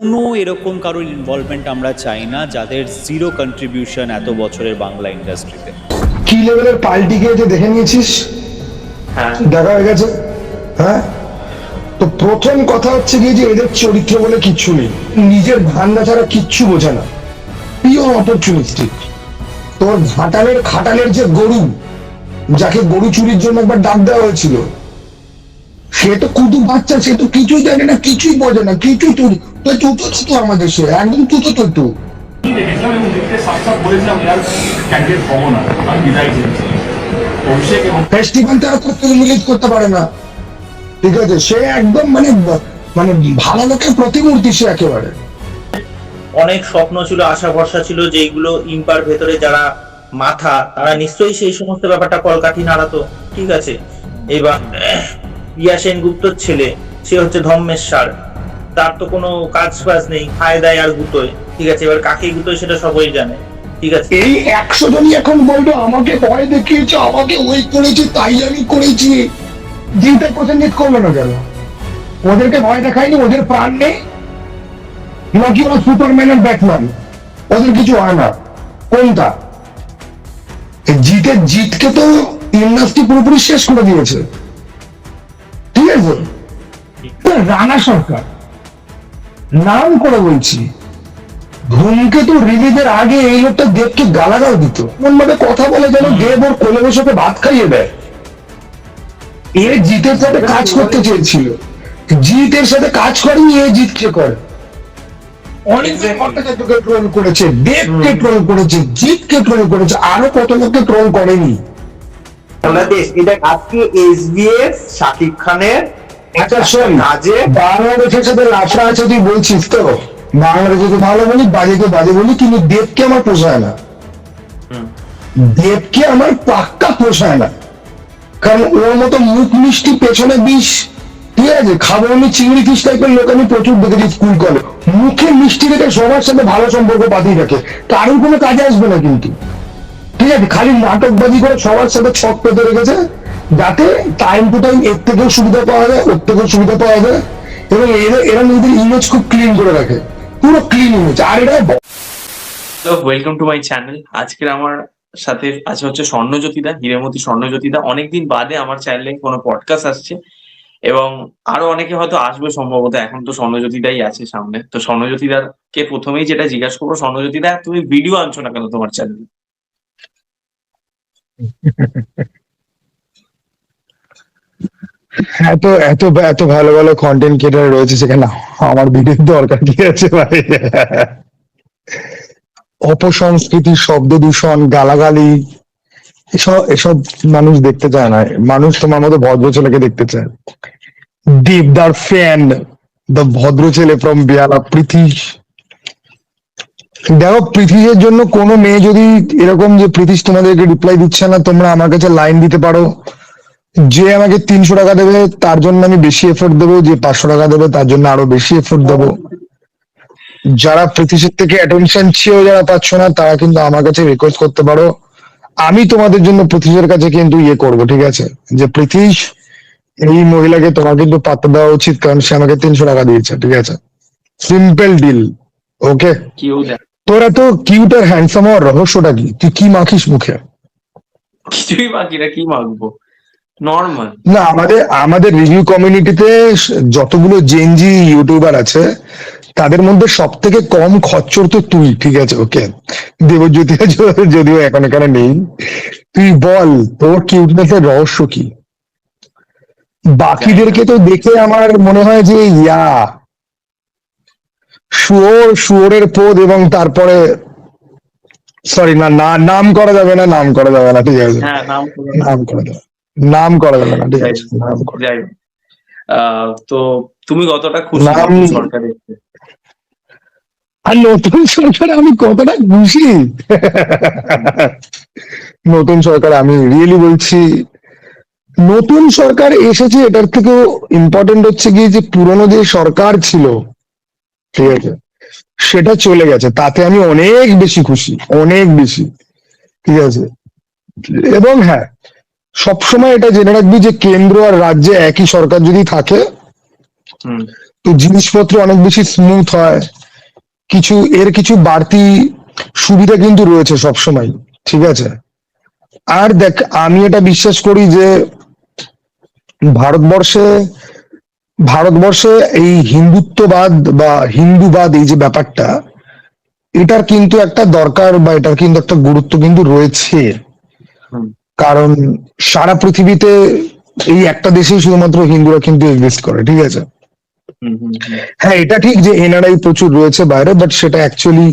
কোনো এরকম কারোর ইনভলভমেন্ট আমরা চাই না যাদের জিরো কন্ট্রিবিউশন এত বছরের বাংলা ইন্ডাস্ট্রিতে। কি লেভেলের পাল্টি গিয়েছে দেখে নিয়েছিস? হ্যাঁ, দেখা হয়ে গেছে। হ্যাঁ, তো প্রথম কথা হচ্ছে গিয়ে যে এদের চরিত্র বলে কিচ্ছু নেই, নিজের ভান্ডা ছাড়া কিচ্ছু বোঝে না, পিওর অপরচুনিস্টিক। তোর খাটালের যে গরু, যাকে গরু চুরির জন্য একবার ডাক দেওয়া হয়েছিল, সে তো কুতু বাচ্চা, সে তো কিছুই জানে না, কিছুই বোঝে না, কিছুই চুরি তো চুতো তো আমাদের, সে একদম চুতো তো দেখেছিলাম এবং দেখতে সাথে সাথে বলেছিলাম ইয়ার ক্যান্ডিডেট হবো না, আমি বিদায় চেয়েছি। অভিষেক এবং ফেস্টিভ্যাল তারা করতে রিলিজ করতে পারে না, ঠিক আছে? সে একদম মানে মানে ভালো লোকের প্রতিমূর্তি সে একেবারে। অনেক স্বপ্ন ছিল, আশা ভরসা ছিল যে এইগুলো ইম্পার ভেতরে যারা মাথা, তারা নিশ্চয়ই সেই সমস্ত ব্যাপারটা কলকাঠি নাড়াতো। ঠিক আছে, এবার রিয়া সেনগুপ্তর ছেলে, সে হচ্ছে ধম্মেশ্বর, তার তো কোনো কাজ বাজ নেই, খায় দায় আর গুতোয়। ঠিক আছে, এবার কাকে গুতোয় সেটা সবাই জানে। ঠিক আছে, এই 100 জনই এখন বলবে আমাকে ভয় দেখিয়েছে, আমাকে ওই করেছে, তাই আমি করেছি। জিতে প্রসেনজিৎ করলো না কেন? ওদেরকে ভয় দেখায়নি? ওদের প্রাণ নেই নাকি? ওরা সুপারম্যান আর ব্যাটম্যান, ওদের কিছু হয় না? কোনটা? জিতকে তো ইন্ডাস্ট্রি পুরোপুরি শেষ করে দিয়েছে, ঠিক আছে? রানা সরকার নাম করে বলছি, ধূমকেতু রিলিজের আগে এই লোকটা দেবকে গালাগাল দিত, এমন ভাবে কথা বলে যেন দেব ওর কোলে বসে ওকে ভাত খাইয়ে দেয়। এ জিতের সাথে কাজ করতে চেয়েছিল, জিতের সাথে কাজ করেনি, এ জিতকে করে। অনেক ভট্টাচার্যকে ট্রোল করেছে, দেবকে ট্রোল করেছে, জিতকে ট্রোল করেছে, আরো কত লোককে ট্রোল করেনি। বাংলাদেশ এটা আজকে এসবিএস শাকিব খানের আচ্ছা শোন, কাজে বাংলাদেশের সাথে লাফড়া আছে তুই বলছিস তো, বাংলাদেশে ভালো বলি, বাজেকে বাজে বলি, কিন্তু দেবকে আমার পোষায় না, দেবকে আমার পাক্কা পোষায় না। কারণ ওর মতো মুখ মিষ্টি পেছনে বিষ, ঠিক আছে? খাবো আমি চিংড়ি ফিস টাইপের লোক আমি প্রচুর দেখেছি স্কুল কলে, মুখে মিষ্টি রেখে সবার সাথে ভালো সম্পর্ক বাঁধিয়ে রাখে, কারোর কোনো কাজে আসবে না কিন্তু, ঠিক আছে? খালি নাটকবাজি করে সবার সাথে ছক পেতে রেখেছে, যাতে টাইম টু টাইম এর থেকেও সুবিধা পাওয়া যায়, ওর থেকেও সুবিধা পাওয়া যায়, এবং এরা নিজেদের ইমেজ খুব ক্লিন করে রাখে, পুরো ক্লিন ইমেজ। আর এরা ওয়েলকাম টু মাই চ্যানেল। আজকের আমার সাথে আছে হচ্ছে স্বর্ণজ্যোতিদা, হীরেমতি স্বর্ণজ্যোতিদা। অনেকদিন বাদে আমার চ্যানেলে কোনো পডকাস্ট আসছে এবং আরো অনেকে হয়তো আসবে সম্ভবত। এখন তো স্বর্ণজ্যোতিদাই আছে সামনে। তো স্বর্ণজ্যোতিদাকে প্রথমেই যেটা জিজ্ঞাসা করবো, স্বর্ণজ্যোতিদা তুমি ভিডিও আনছো না কেন তোমার চ্যানেলে? এত এত এত ভালো ভালো কন্টেন্ট ক্রিয়েটর রয়েছে সেখানে, আমার ভিডিওর দরকার কি আছে ভাই? অপসংস্কৃতি, শব্দ দূষণ, গালাগালি, এসব এসব মানুষ দেখতে চায় না। মানুষ তোমার মতো ভদ্র ছেলেকে দেখতে চায়। দেবদার ফ্যান, দ্য ভদ্র ছেলে ফ্রম বিয়ালা, প্রীতিশ। দেখো, প্রীতিশের জন্য কোনো মেয়ে যদি এরকম যে প্রীতিশ তোমাদেরকে রিপ্লাই দিচ্ছে না, তোমরা আমার কাছে লাইন দিতে পারো, যে আমাকে 300 টাকা দেবে তার জন্য আমি বেশি এফোর্ট দেবো, যে 500 টাকা দেবে তার জন্য আরো বেশি এফোর্ট দেবো। যারা প্রীতিশের থেকে অ্যাটেনশন চেয়েও যারা পাচ্ছ না, তারা কিন্তু আমার কাছে রিকোয়েস্ট করতে পারো, আমি তোমাদের জন্য প্রীতিশের কাছে কিন্তু ইয়ে করবো, ঠিক আছে? যে প্রীতিশ, এই মহিলাকে তোমার কিন্তু পাত্তা দেওয়া উচিত, কারণ সে আমাকে 300 টাকা দিয়েছে, ঠিক আছে? সিম্পল ডিল, ওকে? কেউ দেখ, তোরা তো কিউট আর হ্যান্ডসাম হওয়ার রহস্যটা কি? তুই কি মাখিস মুখে? কিছুই বাকি না, কি মাখবো, নর্মাল। না, আমাদের আমাদের রিভিউ কমিউনিটিতে যতগুলো জেনজি ইউটিউবার আছে, তাদের মধ্যে সব থেকে কম খচ্চর তো তুই, ঠিক আছে? ওকে, দেবজ্যোতি যদিও এখন এখানে নেই। তুই বল, তোর কিউটনেসের রহস্য কি? বাকিদেরকে তো দেখে আমার মনে হয় যে ইয়া শুয়োরের পোদ, এবং তারপরে সরি, না না, নাম করা যাবে না, নাম করা যাবে না, ঠিক আছে? হ্যাঁ, নাম করে নাম করা যাবে, নাম করা যাবে না, ঠিক আছে? নাম করা যাই হোক। তো তুমি কতটা খুশি নাম নতুন সরকার এসে? আর নতুন সরকারে আমি কতটা খুশি! নতুন সরকার আমি রিয়েলি বলছি, নতুন সরকার এসেছে, এটার থেকেও ইম্পর্টেন্ট হচ্ছে গিয়ে যে পুরনো যে সরকার ছিল, ঠিক আছে, সেটা চলে গেছে, তাতে আমি অনেক বেশি খুশি, অনেক বেশি, ঠিক আছে? এবং হ্যাঁ, সবসময় এটা জেনে রাখবি যে কেন্দ্র আর রাজ্যে একই সরকার যদি থাকে, হুম, তো তো জিনিসপত্র অনেক বেশি স্মুথ হয়, কিছু বাড়তি সুবিধা কিন্তু রয়েছে সবসময়, ঠিক আছে। আর দেখ, আমি এটা বিশ্বাস করি যে ভারতবর্ষে ভারতবর্ষে এই হিন্দুত্ববাদ বা হিন্দুবাদ, এই যে ব্যাপারটা, এটার কিন্তু একটা দরকার বা এটার কিন্তু একটা গুরুত্ব কিন্তু রয়েছে। হুম, কারণ সারা পৃথিবীতে এই একটা দেশেই শুধুমাত্র হিন্দুরা কিন্তু এক্সিস্ট করে, ঠিক আছে। হুম, হুম, হুম, হ্যাঁ, এটা ঠিক যে এনআরআই প্রচুর রয়েছে বাইরে, বাট সেটা অ্যাকচুয়ালি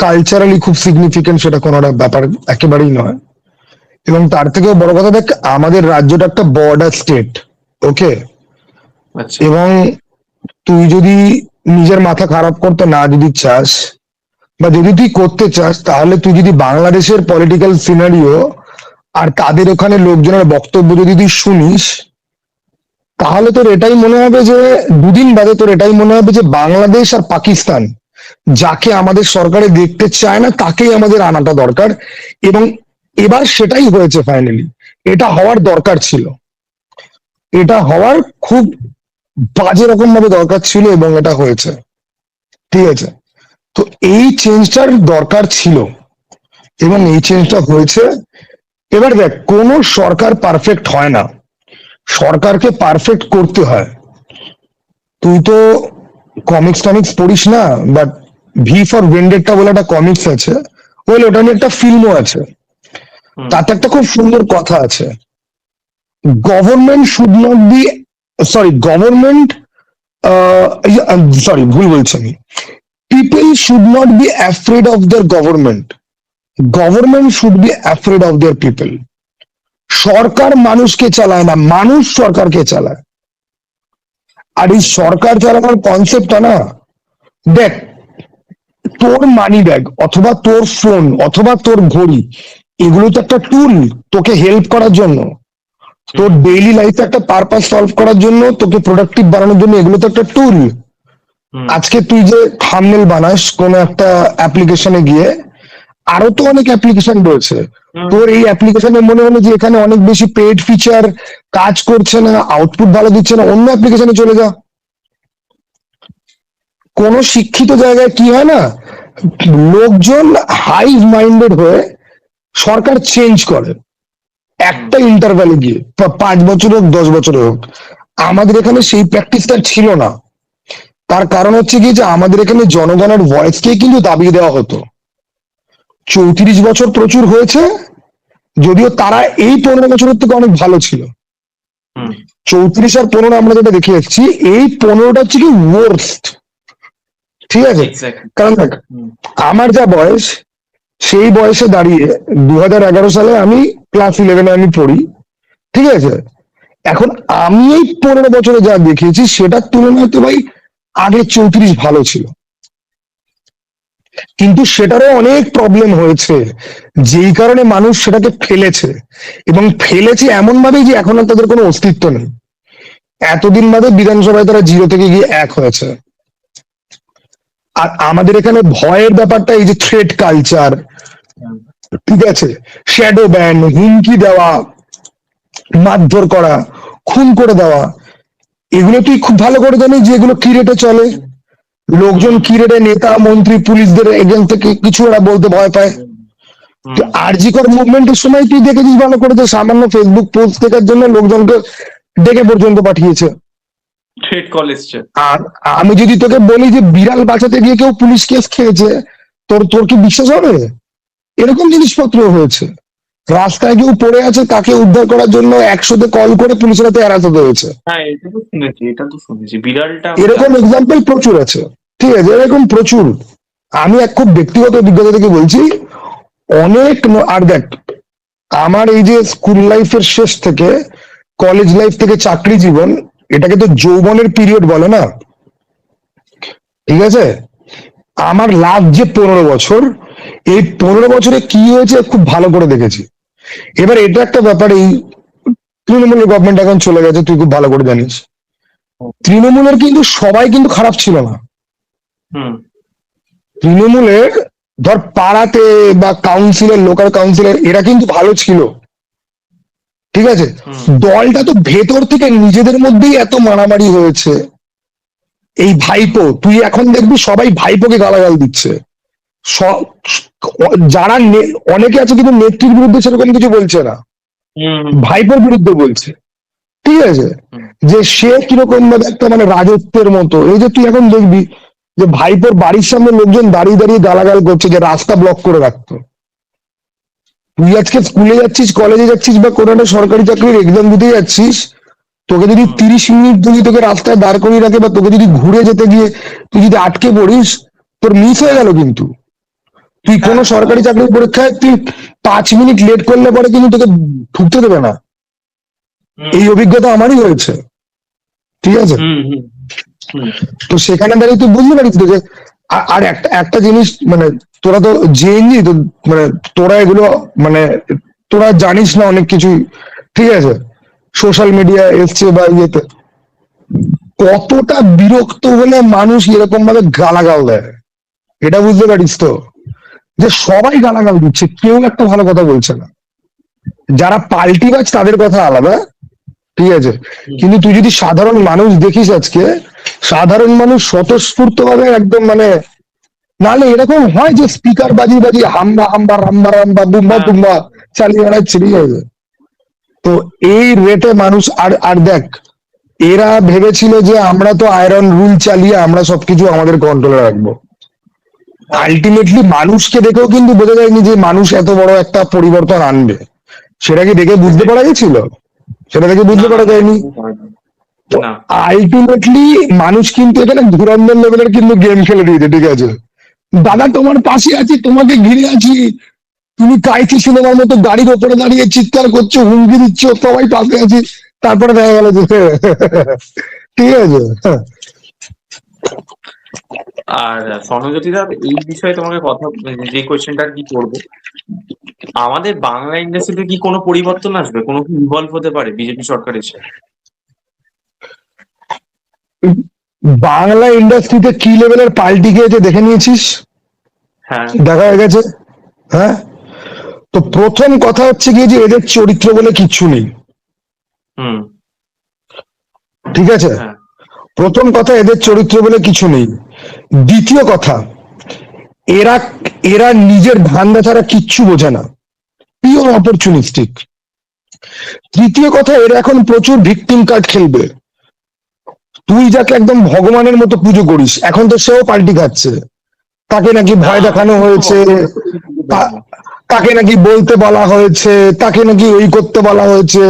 কালচারালি খুব সিগনিফিকেন্ট, সেটা কোনো একটা ব্যাপার একেবারেই নয়। এবং তার থেকেও বড় কথা, দেখ, আমাদের রাজ্যটা একটা বর্ডার স্টেট, ওকে। আচ্ছা, এবং তুই যদি নিজের মাথা খারাপ করতে না যদি চাস, বা যদি তুই করতে চাস, তাহলে তুই যদি বাংলাদেশের পলিটিক্যাল সিনারিও আর তাদের ওখানে লোকজনের বক্তব্য যদি তুই শুনিস, তাহলে তোর এটাই মনে হবে যে, দুদিন বাদে তোর এটাই মনে হবে যে বাংলাদেশ আর পাকিস্তান, যাকে আমাদের সরকারে দেখতে চায় না, তাকেই আমাদের আনাটা দরকার। এবং এবার সেটাই হয়েছে ফাইনালি। এটা হওয়ার দরকার ছিল, এটা হওয়ার খুব বাজে রকম ভাবে দরকার ছিল, এবং এটা হয়েছে, ঠিক আছে। তো এই চেঞ্জটার দরকার ছিল, এবং এই চেঞ্জটা হয়েছে। এবার দেখ, কোনো সরকার পারফেক্ট হয় না, সরকারকে পারফেক্ট করতে হয়। তুই তো কমিক্স টমিক্স পড়িস না, বাট ভি ফর ভেন্ডেটটা বলে একটা কমিক্স আছে, ওই ওটা নিয়ে একটা ফিল্মও আছে। হুম, তাতে একটা খুব সুন্দর কথা আছে, government should not be, government, ভুল বলছি আমি, people should not be afraid of their government, government should be afraid of their people. সরকার মানুষকে চালায় না, মানুষ সরকারকে চালায়। আর এই সরকার চালানোর কনসেপ্টটা না, দেখ, তোর মানি ব্যাগ অথবা তোর ফোন অথবা তোর ঘড়ি, এগুলো তো একটা টুল তোকে হেল্প করার জন্য, তোর ডেইলি লাইফে একটা পারপাস সলভ করার জন্য, তোকে প্রোডাক্টিভ বানানোর জন্য, এগুলো তো একটা টুল। হুম, আজকে তুই যে থাম্বনেল বানাস কোন একটা অ্যাপ্লিকেশনে গিয়ে, আরো তো অনেক অ্যাপ্লিকেশন রয়েছে, হুম, তোর এই অ্যাপ্লিকেশনে মনে হলো যে এখানে অনেক বেশি পেড ফিচার কাজ করছে না, আউটপুট ভালো দিচ্ছে না, অন্য অ্যাপ্লিকেশনে চলে যা। কোন শিক্ষিত জায়গায় কি হয় না, লোকজন হাইভ মাইন্ডেড হয়ে সরকার চেঞ্জ করে একটা ইন্টারভ্যালে গিয়ে, 5 বছর হোক 10 বছর হোক। আমাদের এখানে সেই প্র্যাকটিসটা ছিল না। তার কারণ হচ্ছে কি, যে আমাদের এখানে জনগণের ভয়েসকে কিন্তু দাবিয়ে দেওয়া হতো। 34 বছর প্রচুর হয়েছে, যদিও তারা এই 15 বছরের থেকে অনেক ভালো ছিল। হুম, 34 আর 15 আমরা যেটা দেখে এসেছি, এই 15টা হচ্ছে কি ওয়ার্স্ট, ঠিক আছে। এক্স্যাক্টলি, কারণ দেখ, হুম, আমার যা বয়স, সেই বয়সে দাঁড়িয়ে 2011 সালে আমি ক্লাস 11-এ আমি পড়ি, ঠিক আছে। এখন আমি এই 15 বছরে যা দেখেছি, সেটার তুলনায় তো ভাই আগে 34 ভালো ছিল। কিন্তু সেটারও অনেক প্রবলেম হয়েছে, যেই কারণে মানুষ সেটাকে ফেলেছে, এবং ফেলেছে এমন ভাবে যে এখন আর তাদের কোনো অস্তিত্ব নেই। এতদিন বাদে বিধানসভায় তারা 0 থেকে গিয়ে 1 হয়েছে। আর আমাদের এখানে ভয়ের ব্যাপারটা, এই যে থ্রেট কালচার, ঠিক আছে, শ্যাডো ব্যান, হুমকি দেওয়া, মারধর করা, খুন করে দেওয়া, এগুলো তুই খুব ভালো করে জানিস যে এগুলো কি রেটে চলে। লোকজন কি রেটে নেতা মন্ত্রী পুলিশদের এগেন্স্ট থেকে কিছু ওরা বলতে ভয় পায়। হুম, আরজিকর মুভমেন্টের সময় তুই দেখেছিস ভালো করে, যে সামান্য ফেসবুক পোস্ট দেখার জন্য লোকজনকে ডেকে পর্যন্ত পাঠিয়েছে। থ্রেড কল এসছে। আর আমি যদি তোকে বলি যে বিড়াল বাঁচাতে গিয়ে কেউ পুলিশ কেস খেয়েছে, তোর তোর কি বিশ্বাস হবে? এরকম জিনিসপত্র হয়েছে। রাস্তায় কেউ পড়ে আছে, তাকে উদ্ধার করার জন্য 100-তে কল করে পুলিশের হাতে এড়াতে হয়েছে। হ্যাঁ, এটা তো শুনেছি, বিড়ালটা আমি এরকম জানি। এক্সাম্পল প্রচুর আছে, ঠিক আছে, এরকম প্রচুর। আমি এক খুব ব্যক্তিগত অভিজ্ঞতা থেকে বলছি, অনেক আর দেখ, আমার এই যে স্কুল লাইফের শেষ থেকে কলেজ লাইফ থেকে চাকরি জীবন, এটাকে তো যৌবনের পিরিয়ড বলে না, ঠিক আছে। আমার লাস্ট যে 15 বছর, এই 15 বছরে কি হয়েছে খুব ভালো করে দেখেছি। এবার এটা একটা ব্যাপার, এই তৃণমূলের গভর্নমেন্ট এখন চলে গেছে, তুই খুব ভালো করে জানিস। তৃণমূলের কিন্তু সবাই কিন্তু খারাপ ছিল না। হুম, তৃণমূলের ধর পাড়াতে বা কাউন্সিলর, লোকাল কাউন্সিলর, এরা কিন্তু ভালো ছিল, ঠিক আছে। হুম, দলটা তো ভেতর থেকে নিজেদের মধ্যেই এত মারামারি হয়েছে, এই ভাইপো, তুই এখন দেখবি সবাই ভাইপোকে গালাগাল দিচ্ছে। যারা অনেকে আছে কিন্তু নেত্রীর বিরুদ্ধে সেরকম কিছু বলছে না, ভাইপোর বিরুদ্ধে বলছে। ঠিক আছে, যে সে কিরকম ভাবে একটা মানে রাজত্বের মতো। এই যে তুই এখন দেখবি যে ভাইপোর বাড়ির সামনে লোকজন দাঁড়িয়ে দাঁড়িয়ে গালাগাল করছে যে রাস্তা ব্লক করে রাখতো। তুই আজকে স্কুলে যাচ্ছিস, কলেজে যাচ্ছিস, বা কোনো একটা সরকারি চাকরির এক্সাম দিতে যাচ্ছিস, তোকে যদি 30 মিনিট যদি তোকে রাস্তায় দাঁড় করিয়ে রাখে, বা তোকে যদি ঘুরে যেতে গিয়ে তুই যদি আটকে পড়িস, তোর মিস হয়ে গেল। কিন্তু তুই কোনো সরকারি চাকরির পরীক্ষায় তুই 5 মিনিট লেট করলে পরে কিন্তু তোকে ঢুকতে দেবে না। এই অভিজ্ঞতা আমারই হয়েছে। ঠিক আছে, তো সেখানে দাঁড়িয়ে তুই বুঝতে পারিস যে আর একটা একটা জিনিস, মানে তোরা তো জেএনজি তো, মানে তোরা এগুলো মানে তোরা জানিস না অনেক কিছু। ঠিক আছে, সোশ্যাল মিডিয়া এসছে বা ইয়েতে কতটা বিরক্ত হলে মানুষ এরকম ভাবে গালাগাল দেয়, এটা বুঝতে পারিস তো? যে সবাই গালাগাল দিচ্ছে, কেউ একটা ভালো কথা বলছে না। যারা পাল্টিবাজ তাদের কথা আলাদা, ঠিক আছে, কিন্তু তুই যদি সাধারণ মানুষ দেখিস আজকে, সাধারণ মানুষ স্বতঃস্ফূর্ত ভাবে একদম মানে, নাহলে এরকম হয় যে স্পিকার বাজি বাজি হাম্বা হাম্বা রাম্বা রাম্বা বুম্বা বুম্বা চালিয়ে বেড়াচ্ছে। ঠিক আছে, তো এই রেটে মানুষ আর আর দেখ, এরা ভেবেছিল যে আমরা তো আয়রন রুল চালিয়ে আমরা সবকিছু আমাদের কন্ট্রোলে রাখবো। আলটিমেটলি মানুষকে দেখেও কিন্তু বোঝা যায়নি যে মানুষ এত বড় একটা পরিবর্তন আনবে। সেটা কি দেখে বুঝতে পারা গেছিল? সেটা দেখে বুঝতে পারা যায়নি। আলটিমেটলি মানুষ কিন্তু এখানে ধুরন্ধর লেভেলের কিন্তু গেম খেলে দিয়েছে। ঠিক আছে, দাদা তোমার পাশে আছি, তোমাকে ঘিরে আছি, তুমি কাইতি সিনেমার মতো গাড়ির ওপরে দাঁড়িয়ে চিৎকার করছো, হুমকি দিচ্ছ, সবাই পাশে আছি, তারপরে দেখা গেল যে ঠিক আছে। আর স্বর্ণজ্যোতিদা, এই বিষয়ে তোমাকে কথা, যে কোয়েশ্চেনটা কি করবো, আমাদের বাংলা ইন্ডাস্ট্রিতে কি কোনো পরিবর্তন আসবে, কোনো কি ইভলভ হতে পারে বিজেপি সরকার এসে? বাংলা ইন্ডাস্ট্রিতে কি লেভেলের পাল্টি গিয়েছে দেখে নিয়েছিস? হ্যাঁ, দেখা হয়ে গেছে। হ্যাঁ, তো প্রথম কথা হচ্ছে গিয়ে যে এদের চরিত্র বলে কিচ্ছু নেই। ঠিক আছে, প্রথম কথা, এদের চরিত্র বলে কিছু নেই। দ্বিতীয় কথা, এরা এরা নিজের ধান্দা ছাড়া কিচ্ছু বোঝে না, পিওর অপরচুনিস্টিক। তৃতীয় কথা, এরা এখন প্রচুর ভিকটিম কার্ড খেলবে। তুই যাকে একদম ভগবানের মতো পুজো করিস, এখন তো সেও পাল্টি খাচ্ছে। তাকে নাকি ভয় দেখানো হয়েছে, তাকে নাকি বলতে বলা হয়েছে, তাকে নাকি ওই করতে বলা হয়েছে,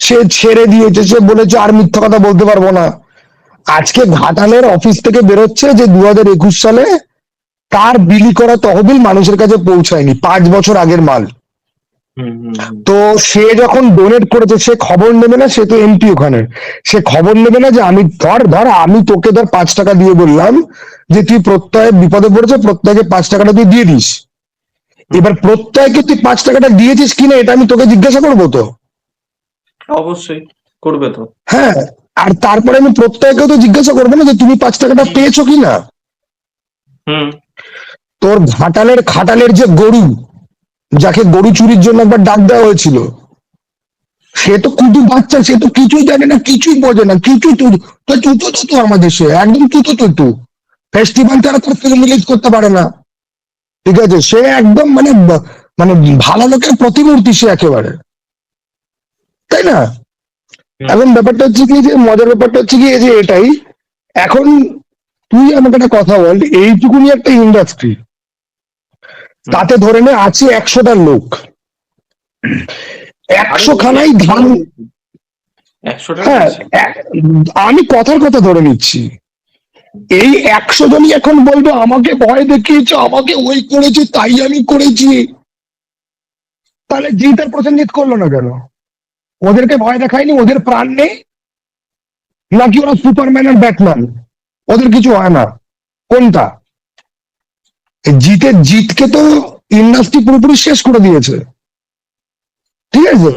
সে ছেড়ে দিয়েছে, সে বলেছে আর মিথ্যা কথা বলতে পারবো না। আজকে ঘাটালের অফিস থেকে বেরোচ্ছে যে 2021 সালে তার বিলি করা তহবিল মানুষের কাছে পৌঁছায়নি, 5 বছর আগের মাল। তো সে যখন ডোনেট করেছে, সে খবর নেবে না, সে তো এমপি ওখানে, সে খবর নেবে না যে আমি ধর আমি তোকে 5 টাকা দিয়ে বললাম যে তুই প্রত্যয় বিপদে পড়েছে, প্রত্যয়কে 5 টাকাটা তুই দিয়ে দিস। এবার প্রত্যয়কে তুই 5 টাকাটা দিয়েছিস কিনা এটা আমি তোকে জিজ্ঞাসা করবো তো? অবশ্যই করবে তো। হ্যাঁ, আর তারপরে আমি প্রত্যয়কেও তো জিজ্ঞাসা করবো না যে তুমি 5 টাকাটা পেয়েছো কিনা। তোর খাটালের যে গরু, যাকে গরু চুরির জন্য একবার ডাক দেওয়া হয়েছিল, সে তো কুটু বাচ্চা, সে তো কিছুই জানে না, কিছুই বোঝে না, কিছু তো আমাদের সে একদম তুতু ফেস্টিভ্যাল তারা তার থেকে রিলিজ করতে পারে না। ঠিক আছে, সে একদম মানে মানে ভালো লোকের প্রতিমূর্তি সে একেবারে, তাই না? এখন ব্যাপারটা হচ্ছে কি, যে মজার ব্যাপারটা হচ্ছে কি যে এটাই, এখন তুই আমাকে একটা কথা বল, এইটুকুনি একটা ইন্ডাস্ট্রি, তাতে ধরে নে আছে 100টা লোক, 100 খানাই ধান। হ্যাঁ, আমি কথার কথা ধরে নিচ্ছি, এই 100 জনই এখন বলবে আমাকে ভয় দেখিয়েছে, আমাকে ওই করেছে, তাই আমি করেছি। তাহলে জিতার প্রসেনজিৎ করলো না কেন? ওদেরকে ভয় দেখায়নি? ওদের প্রাণ নেই নাকি? ওরা সুপারম্যান আর ব্যাটম্যান, ওদের কিছু হয় না? কোনটা? জিতকে তো ইন্ডাস্ট্রি পুরোপুরি শেষ করে দিয়েছে। ঠিক আছে,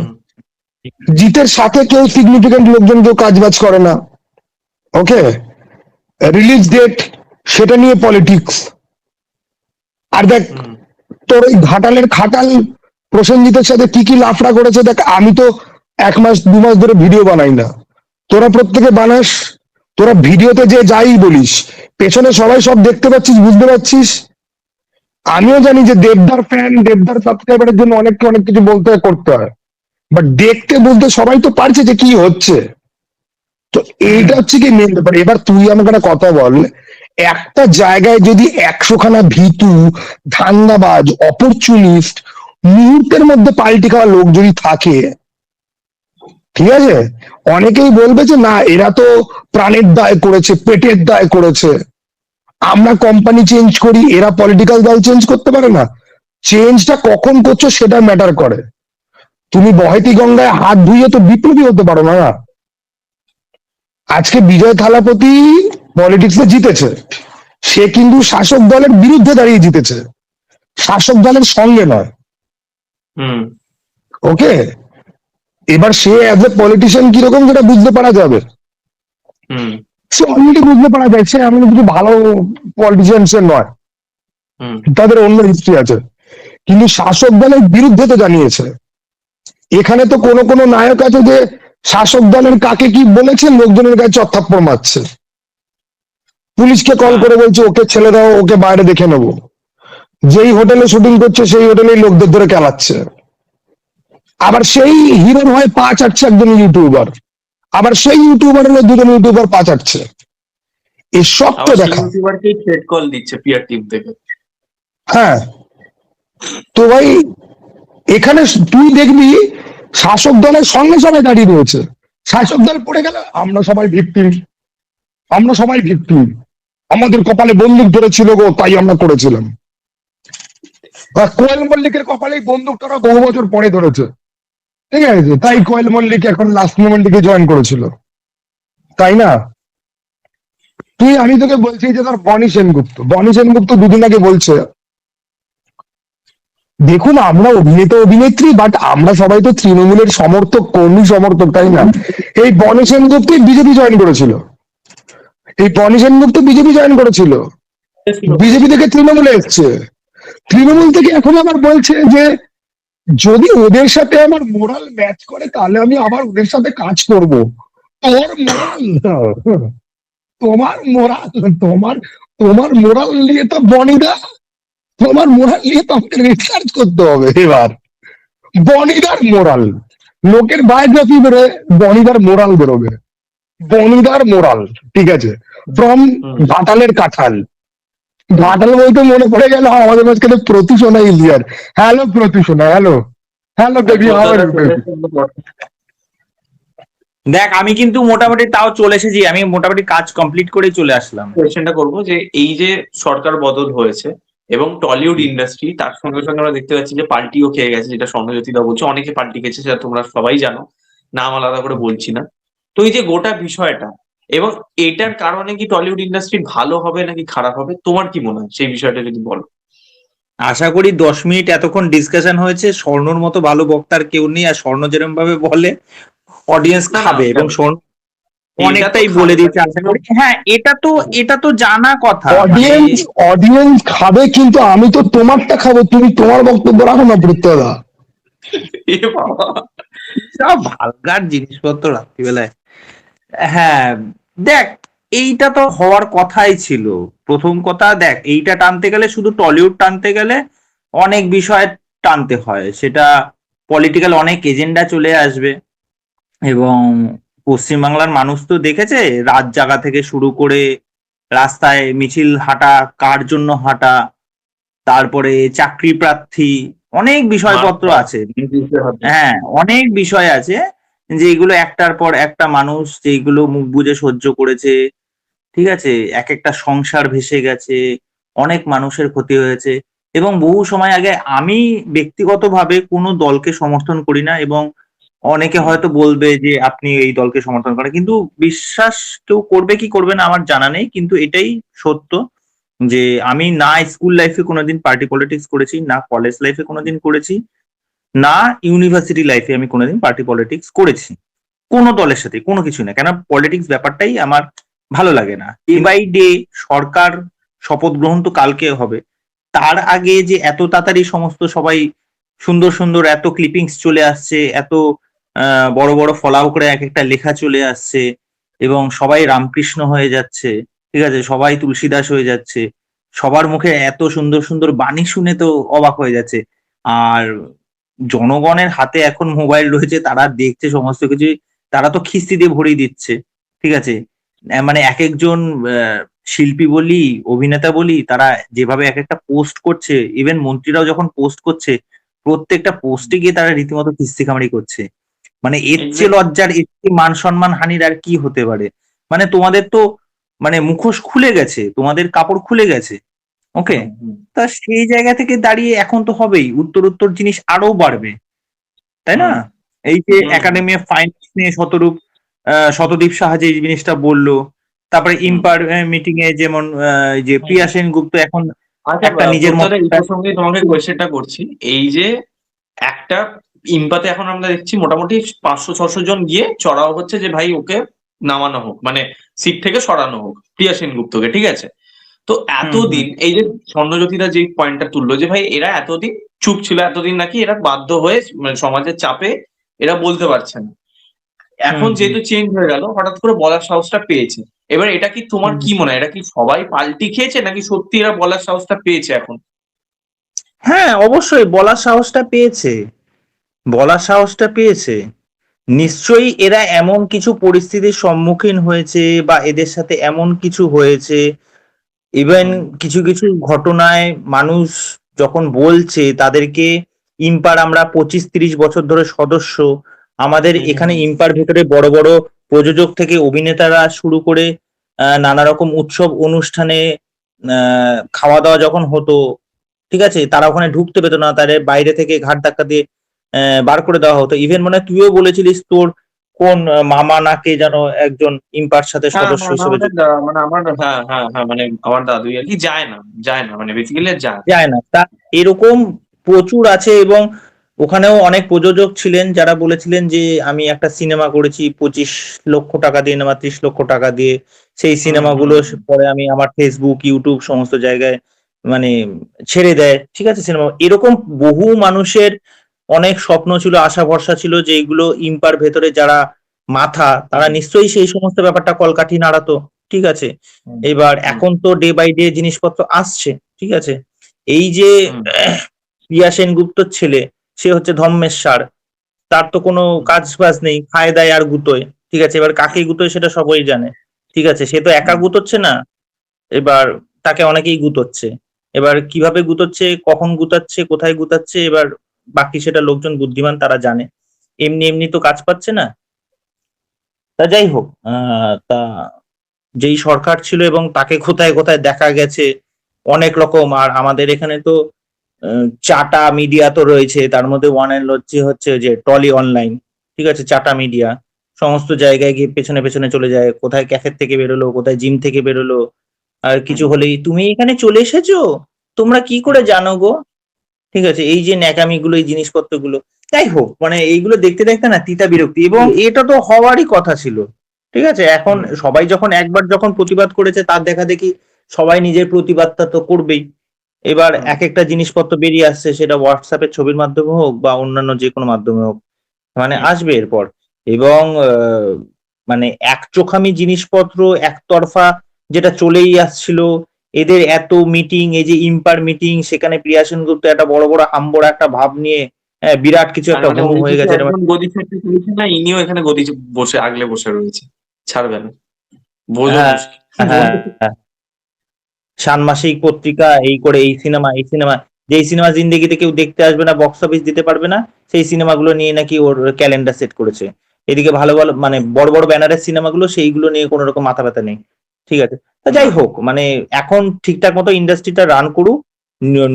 জিতের সাথে কেউ সিগনিফিকেন্ট লোকজন কেউ কাজবাজ করে না। ওকে, রিলিজ ডেট সেটা নিয়ে পলিটিক্স। আর দেখ, তোর ওই খাটাল প্রসেনজিতের সাথে কি কি লাফড়া করেছে দেখ। আমি তো 1 মাস 2 মাস ধরে ভিডিও বানাই না, তোরা প্রত্যেকে বানাস, তোরা ভিডিওতে যে যাই বলিস, পেছনে সবাই সব দেখতে পাচ্ছিস, বুঝতে পারছিস। আমিও জানি যে দেবদার ফ্যান, দেবদার সাবস্ক্রাইবারের জন্য অনেককে অনেক কিছু বলতে হয়, করতে হয়, বাট দেখতে বুঝতে সবাই তো পারছে যে কি হচ্ছে। তো এইটা হচ্ছে কি মেন ব্যাপার। এবার তুই আমাকে একটা কথা বল, একটা জায়গায় যদি 100খানা ভীতু, ধান্দাবাজ, অপরচুনিস্ট, মুহূর্তের মধ্যে পাল্টি খাওয়া লোক যদি থাকে, ঠিক আছে, অনেকেই বলবে যে না এরা তো প্রাণের দায় করেছে, পেটের দায় করেছে, আমরা কোম্পানি চেঞ্জ করি, এরা পলিটিক্যাল দল চেঞ্জ করতে পারে না। চেঞ্জটা কখন করছো সেটা ম্যাটার করে। তুমি বহেতি গঙ্গায় হাত ধুয়ে তো বিপ্লবী হতে পারো না। আজকে বিজয় থালাপতি পলিটিক্সে জিতেছে, সে কিন্তু শাসক দলের বিরুদ্ধে দাঁড়িয়ে জিতেছে, শাসক দলের সঙ্গে নয়। হুম। ওকে, এবার সে অ্যাজ এ পলিটিশিয়ান কিরকম সেটা বুঝতে পারা যাবে। হুম। সে অলরেডি বুঝতে পারা যায় সে এমন কিছু ভালো পলিটিশিয়ান সে নয়, হুম। তাদের অন্য হিস্ট্রি আছে। কিন্তু শাসক দলের বিরুদ্ধে তো জানিয়েছে। এখানে তো কোনো কোনো নায়ক আছে যে শাসক দলের কাকে কি বলেছে, লোকজনের কাছে চত্থাপ্পড় মারছে, পুলিশকে কল করে বলছে ওকে ছেড়ে দাও, ওকে বাইরে দেখে নেবো। যেই হোটেলে শুটিং করছে সেই হোটেলেই লোকদের ধরে খেলাচ্ছে। আবার সেই হিরোর হয়ে পা চাটছে একজন ইউটিউবার, আবার সেই ইউটিউবারের হয়ে দুজন ইউটিউবার পা চাটছে। এসব তো আবার সেই দেখা। ইউটিউবারকেই থ্রেট কল দিচ্ছে পিআর টিম থেকে। হ্যাঁ, তো ভাই এখানে তুই দেখবি শাসক দলের সঙ্গে সবাই দাঁড়িয়ে রয়েছে। শাসক দল পড়ে গেল, আমরা সবাই ভিক্টিম, আমরা সবাই ভিক্টিম, আমাদের কপালে বন্দুক ধরেছিল গো তাই আমরা করেছিলাম। আর কোয়েল মল্লিকের কপালে বন্দুকটা বহু বছর পরে ধরেছে, ঠিক আছে, তাই কোয়েল মল্লিক এখন লাস্ট মোমেন্টে জয়েন করেছিল, তাই না? আমি তোকে বলছি যে ধর বনি সেনগুপ্ত দুদিন আগে বলছে, দেখুন আমরা অভিনেতা অভিনেত্রী, বাট আমরা সবাই তো তৃণমূলের সমর্থক, কর্মী সমর্থক, তাই না? এই বনি সেনগুপ্ত বিজেপি জয়েন করেছিল, বিজেপি থেকে তৃণমূলে এসছে, তৃণমূল থেকে এখন আবার বলছে যে যদি ওদের সাথে আমার মোরাল ম্যাচ করে তাহলে আমি আবার ওদের সাথে কাজ করব। তোর মোরাল, তোমার মোরাল, তোমার মোরাল নিয়ে তো বনিদা, তোমার মোরাল নিয়ে তো আমাকে রিসার্চ করতে হবে। এবার বনিদার মোরাল, লোকের বায়োগ্রাফি বেরোবে, বনিদার মোরাল বেরোবে, বনিদার মোরাল, ঠিক আছে, ফ্রম ঘাটালের কাঁঠাল। ঘাটাল বলতে মনে পড়ে গেল আমাদের মাঝখানে প্রতিশোনা ইলিয়ার। হ্যালো প্রতিশোনা, hello hello baby, how are you? দেখ আমি কিন্তু মোটামুটি তাও চলে এসেছি, আমি মোটামুটি কাজ কমপ্লিট করে চলে আসলাম। কোয়েশ্চেনটা করবো যে এই যে সরকার বদল হয়েছে এবং টলিউড ইন্ডাস্ট্রি তার সঙ্গে সঙ্গে আমরা দেখতে পাচ্ছি যে পাল্টিও খেয়ে গেছে, যেটা স্বর্ণজ্যোতিদা বলছে, অনেকে পাল্টি খেয়েছে, সেটা তোমরা সবাই জানো, নাম আলাদা করে বলছি না। তো এই যে গোটা বিষয়টা এবং এটার কারণে কি টলিউড ইন্ডাস্ট্রি ভালো হবে নাকি খারাপ হবে, তোমার কি মনে হয় সেই বিষয়টা যদি বলো। আশা করি 10 মিনিট এতক্ষণ ডিসকাশন হয়েছে, স্বর্ণর মতো ভালো বক্তার কেউ নেই, আর স্বর্ণ যেরকম ভাবে বলে অডিয়েন্স না, না, খাবে, এবং স্বর্ণ অনেকটাই বলে দিয়েছে। আশা করি হ্যাঁ, এটা তো জানা কথা। অডিয়েন্স খাবে, কিন্তু আমি তো তোমারটা খাবো, তুমি তোমার বক্তব্য রাখো না প্রত্যেকটা। এ বাবা, সব ভালগার জিনিসপত্র রাত্রিবেলায়। হ্যাঁ দেখ, এইটা তো হওয়ার কথাই ছিল। প্রথম কথা দেখ, এইটা টানতে গেলে, শুধু টলিউড টানতে গেলে অনেক বিষয় টানতে হয়, সেটা পলিটিক্যাল অনেক এজেন্ডা চলে আসবে। এবং পশ্চিমবাংলার মানুষ তো দেখেছে, রাত জাগা থেকে শুরু করে রাস্তায় মিছিল হাঁটা, কার জন্য হাঁটা, তারপরে চাকরি প্রার্থী, অনেক বিষয়পত্র আছে। হ্যাঁ, অনেক বিষয় আছে যেগুলো একটার পর একটা মানুষ যেগুলো মুখ বুজে সহ্য করেছে, ঠিক আছে, এক একটা সংসার ভেসে গেছে, অনেক মানুষের ক্ষতি হয়েছে। এবং বহু সময় আগে, আমি ব্যক্তিগতভাবে কোনো দলকে সমর্থন করি না, এবং অনেকে হয়তো বলবে যে আপনি এই দলকে সমর্থন করেন, কিন্তু বিশ্বাস কেউ করবে কি করবে না আমার জানা নেই, কিন্তু এটাই সত্য যে আমি না স্কুল লাইফে কোনোদিন পার্টি পলিটিক্স করেছি, না কলেজ লাইফে কোনোদিন করেছি, না ইউনিভার্সিটি লাইফে আমি কোনোদিন পার্টি পলিটিক্স করেছি কোনো দলের সাথে, কোনো কিছু না। কেন, পলিটিক্স ব্যাপারটাই আমার ভালো লাগে না। ডে বাই ডে সরকার শপথ গ্রহণ তো কালকে হবে, তার আগে যে এত তাড়াতাড়ি সমস্ত সবাই সুন্দর সুন্দর এত ক্লিপিংস চলে আসছে, এত বড় বড় ফলাও করে এক একটা লেখা চলে আসছে, এবং সবাই রামকৃষ্ণ হয়ে যাচ্ছে, ঠিক আছে, সবাই তুলসীদাস হয়ে যাচ্ছে, সবার মুখে এত সুন্দর সুন্দর বাণী শুনে তো অবাক হয়ে যাচ্ছে। আর জনগণের হাতে এখন মোবাইল রয়েছে, তারা দেখছে সমস্ত কিছু, তারা তো খিস্তি দিয়ে ভরিয়ে দিচ্ছে, ঠিক আছে। মানে এক একজন শিল্পী বলি, অভিনেতা বলি, তারা যেভাবে এক একটা পোস্ট করছে, ইভেন মন্ত্রীরাও যখন পোস্ট করছে, প্রত্যেকটা পোস্টে গিয়ে তারা রীতিমতো খিস্তি খামারি করছে। মানে এর চেয়ে লজ্জার, এর চেয়ে মান সম্মান হানির আর কি হতে পারে? মানে তোমাদের তো মানে মুখোশ খুলে গেছে, তোমাদের কাপড় খুলে গেছে, ওকে। তা সেই জায়গা থেকে দাঁড়িয়ে এখন তো হবেই, উত্তর উত্তর জিনিস আরো বাড়বে, তাই না? এই যে একাডেমি অফ ফাইন্যান্স নিয়ে শতদীপ সাহা যে জিনিসটা বললো, তারপরে ইম্পার মিটিং এ যেমন যে প্রিয়া সেনগুপ্ত এখন আচ্ছা, একটা নিজের মতো এই প্রসঙ্গে তোমাকে কোয়েশ্চেনটা করছি। এই যে একটা ইম্পাতে এখন আমরা দেখছি মোটামুটি 500-600 জন গিয়ে চড়াও হচ্ছে যে ভাই ওকে নামানো হোক, মানে সিট থেকে সরানো হোক প্রিয়া সেনগুপ্তকে, ঠিক আছে। তো এতদিন এই যে স্বর্ণজ্যোতিরা যে পয়েন্টটা তুললো যে ভাই এরা এতদিন চুপ ছিল, এতদিন নাকি এরা বাধ্য হয়ে মানে সমাজের চাপে এরা বলতে পারছে না। এখন যেহেতু চেঞ্জ হয়ে গেল, হঠাৎ করে বলার সাহসটা পেয়েছে। এবার এটা কি তোমার কি মনে হয়, এটা কি সবাই পাল্টি খেয়েছে নাকি সত্যি এরা বলার সাহসটা পেয়েছে এখন? হ্যাঁ, অবশ্যই বলার সাহসটা পেয়েছে, বলার সাহসটা পেয়েছে। নিশ্চয়ই এরা এমন কিছু পরিস্থিতির সম্মুখীন হয়েছে বা এদের সাথে এমন কিছু হয়েছে, ইভেন কিছু কিছু ঘটনায় মানুষ যখন বলছে তাদেরকে, ইম্পার আমরা 25-30 বছর ধরে সদস্য, আমাদের এখানে ইম্পার ভেতরে বড় বড় প্রযোজক থেকে অভিনেতারা শুরু করে নানা রকম উৎসব অনুষ্ঠানে খাওয়া দাওয়া যখন হতো, ঠিক আছে, তারা ওখানে ঢুকতে পেতো না, তাদের বাইরে থেকে ঘাট ধাক্কা দিয়ে বার করে দেওয়া হতো। ইভেন মনে হয় তুইও বলেছিলিস তোর কোন মামা নাকে যেন একজন ইম্পার সাথে হ্যাঁ, সদস্য হিসেবে মানে আমার হ্যাঁ হ্যাঁ হ্যাঁ মানে আমার দাদুই আর কি যায় না মানে বেসিক্যালি যায় না। যায় না। তা এরকম প্রচুর আছে, এবং ওখানেও অনেক প্রযোজক ছিলেন যারা বলেছিলেন যে আমি একটা সিনেমা করেছি 25 লক্ষ টাকা দিয়ে বা 30 লক্ষ টাকা দিয়ে, সেই সিনেমাগুলো পরে আমি আমার ফেসবুক, ইউটিউব সমস্ত জায়গায় মানে ছেড়ে দেয়, ঠিক আছে। সিনেমা এরকম বহু মানুষের অনেক স্বপ্ন ছিল, আশা ভরসা ছিল যে এইগুলো ইম্পার ভেতরে যারা মাথা, তারা নিশ্চয়ই সেই সমস্ত ব্যাপারটা কলকাঠি নাড়াতো, ঠিক আছে। এবার এখন তো ডে বাই ডে জিনিসপত্র আসছে, ঠিক আছে। এই যে প্রিয়া সেনগুপ্তর ছেলে, সে হচ্ছে ধর্মেশ্বর, তার তো কোনো কাজ বাজ নেই, খায় দায় আর গুতোয়, ঠিক আছে। এবার কাকে গুতোয় সেটা সবাই জানে, ঠিক আছে। সে তো একা গুতোচ্ছে না, এবার তাকে অনেকেই গুতোচ্ছে। এবার কিভাবে গুতোচ্ছে, কখন গুতাচ্ছে, কোথায় গুতাচ্ছে, এবার বাকি সেটা লোকজন বুদ্ধিমান তারা জানে। এমনি এমনি তো কাজ পাচ্ছে না। তা যাই হোক, তা যেই সরকার ছিল এবং তাকে কোথায় কোথায় দেখা গেছে অনেক রকম। আর আমাদের এখানে তো চাটা মিডিয়া তো রয়েছে, তার মধ্যে ওয়ান এন্ড লজ্জি হচ্ছে যে টলি অনলাইন, ঠিক আছে। চাটা মিডিয়া সমস্ত জায়গায় গিয়ে পেছনে পেছনে চলে যায়, কোথায় ক্যাফে থেকে বেরোলো, কোথায় জিম থেকে বেরোলো, আর কিছু হলেই তুমি এখানে চলে এসেছো, তোমরা কি করে জানো গো, ঠিক আছে। এই যে ন্যাকামি গুলো, এই জিনিসপত্রগুলো, যাই হোক, মানে এইগুলো দেখতে দেখতে না তিতা বিরক্তি, এবং এটা তো হওয়ারই কথা ছিল, ঠিক আছে। এখন সবাই যখন একবার যখন প্রতিবাদ করেছে, তার দেখা দেখি সবাই নিজের প্রতিবাদটা তো করবেই। এবার এক একটা জিনিসপত্র বেরিয়ে আসছে, সেটা হোয়াটসঅ্যাপের ছবির মাধ্যমে হোক বা অন্যান্য যে কোনো মাধ্যমে হোক, মানে আসবে এরপর। এবং মানে একচোখামি জিনিসপত্র একতরফা যেটা চলেই আসছিল, এদের এত মিটিং, এই যে ইম্পার মিটিং, সেখানে প্রিয়া সেনগুপ্ত একটা বড় বড় হাম্বড় একটা ভাব নিয়ে বিরাট কিছু একটা মানে হনু হয়ে গেছে। গদি ছাড়তে চলেছে না, ইনিও এখানে গদি বসে আগলে বসে রয়েছে, ছাড়বে না, বোঝো হ্যাঁ, মুশকিল। হ্যাঁ, ষান্মাসিক পত্রিকা, এই করে এই সিনেমা, এই সিনেমা, যেই সিনেমা জিন্দেগিতে কেউ দেখতে আসবে না, বক্স অফিস দিতে পারবে না, সেই সিনেমাগুলো নিয়ে নাকি ওর ক্যালেন্ডার সেট করেছে। এদিকে ভালো ভালো মানে বড় বড় ব্যানারের সিনেমাগুলো, সেইগুলো নিয়ে কোনো রকম মাথা ব্যথা নেই, ঠিক আছে। তা যাই হোক, মানে এখন ঠিকঠাক মতো ইন্ডাস্ট্রিটা রান করুক,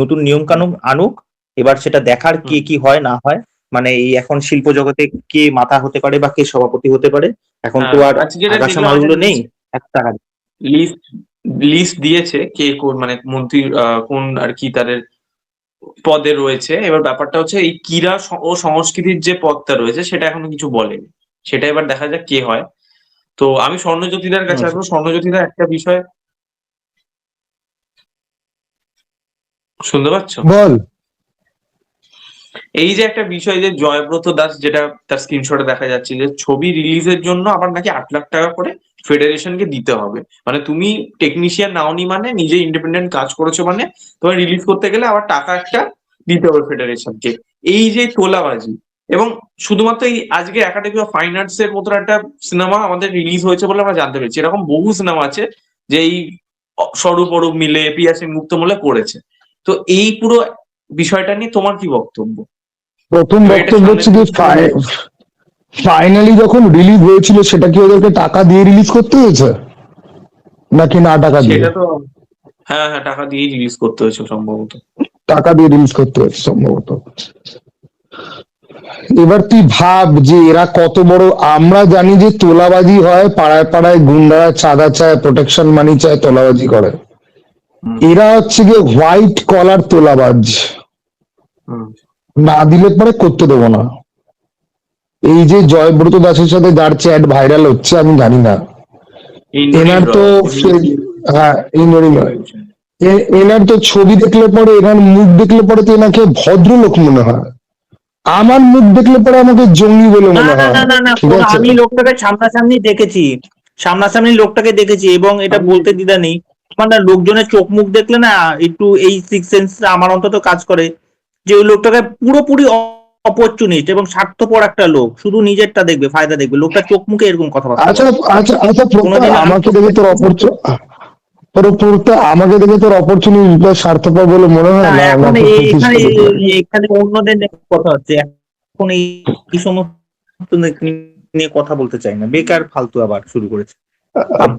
নতুন নিয়ম কানুন আনুক, এবার সেটা দেখার কে কি হয় না হয়। মানে এই এখন শিল্প জগতে কে মাথা হতে পারে বা কে সভাপতি হতে পারে, এখন তো আর আজকে আগাছা মালগুলো নেই। একটা লিস্ট লিস্ট দিয়েছে কে কোন মানে মন্ত্রী কোন আর কি তাদের পদে রয়েছে। এবার ব্যাপারটা হচ্ছে এই ক্রীড়া ও সংস্কৃতির যে পদটা রয়েছে সেটা এখনো কিছু বলেনি, সেটা এবার দেখা যাক কে হয়। তো আমি স্বর্ণজ্যোতিদার কাছে আসবো। স্বর্ণজ্যোতিদা, একটা বিষয় শুনতে পাচ্ছ? বল। এই যে একটা বিষয় যে জয়ব্রত দাস, যেটা তার স্ক্রিনশটে দেখা যাচ্ছে যে ছবি রিলিজের জন্য আবার নাকি 8 লাখ টাকা করে ফেডারেশনকে দিতে হবে। মানে তুমি টেকনিশিয়ান নাওনি মানে নিজে ইন্ডিপেন্ডেন্ট কাজ করেছো মানে তোমার রিলিজ করতে গেলে আবার টাকা একটা দিতে হবে ফেডারেশনকে। এই যে তোলাবাজি, এবং শুধুমাত্র এই আজকে একাডেমি অফ ফাইন আর্টস এর মতো একটা সিনেমা আমাদের রিলিজ হয়েছে বলে আমরা জানতে পেরেছি, এরকম বহু সিনেমা আছে যে এই স্বরূপ অরূপ মিলে পিয়া সেন গুপ্ত মিলে করেছে। তো এই পুরো বিষয়টা নিয়ে তোমার কি বক্তব্য? প্রথম এটা বক্তব্য হচ্ছে যে সামনে ফাইনালি যখন রিলিজ হয়েছিল সেটা কি ওদেরকে টাকা দিয়ে রিলিজ করতে হয়েছে নাকি না টাকা দিয়ে? সেটা তো, হ্যাঁ হ্যাঁ, টাকা দিয়েই রিলিজ করতে হয়েছে সম্ভবত। টাকা দিয়ে রিলিজ করতে হয়েছে সম্ভবত। এবার তুই ভাব যে এরা কত বড়। আমরা জানি যে তোলাবাজি হয় পাড়ায় পাড়ায়, গুন্ডারা চাঁদা চায়, প্রোটেকশন মানি চায়, তোলাবাজি করে। এরা হচ্ছে গিয়ে হোয়াইট কলার তোলাবাজ, হুম। না দিলে পরে করতে দেবো না। এই যে জয়ব্রত দাসের সাথে যার চ্যাট ভাইরাল হচ্ছে আমি জানি না, এনার তো হ্যাঁ ইন্দ্রনীল রয়, এনার তো ছবি দেখলে পরে, এনার মুখ দেখলে পরে তো এনাকে ভদ্রলোক মনে হয়, আমার মুখ দেখলে পরে আমাকে জঙ্গি বলে না মনে না হয়। না না না, ঠিক আছে, আমি লোকটাকে সামনাসামনি দেখেছি, সামনাসামনি লোকটাকে দেখেছি, এবং এটা বলতে দ্বিধা নেই। আমার না লোকজনের চোখ মুখ দেখলে না একটু এই সিক্স সেন্স আমার অন্তত কাজ করে, যে ওই লোকটাকে পুরোপুরি অপরচুনিস্ট এবং স্বার্থপর একটা লোক, শুধু নিজেরটা দেখবে, ফায়দা দেখবে। লোকটা চোখ মুখে এরকম কথাবার্তা আচ্ছা বলে। আচ্ছা আচ্ছা কোনোদিন আমাকে দেখে তোর আমাকে দেখে তোর অপরচুনিটি বা স্বার্থপর বলে মনে হয় না, না? এখন না, এখানে এখানে অন্যদের নিয়ে কথা হচ্ছে, এখন এই সমস্ত নিয়ে কথা বলতে চাই না, বেকার ফালতু আবার শুরু করেছে।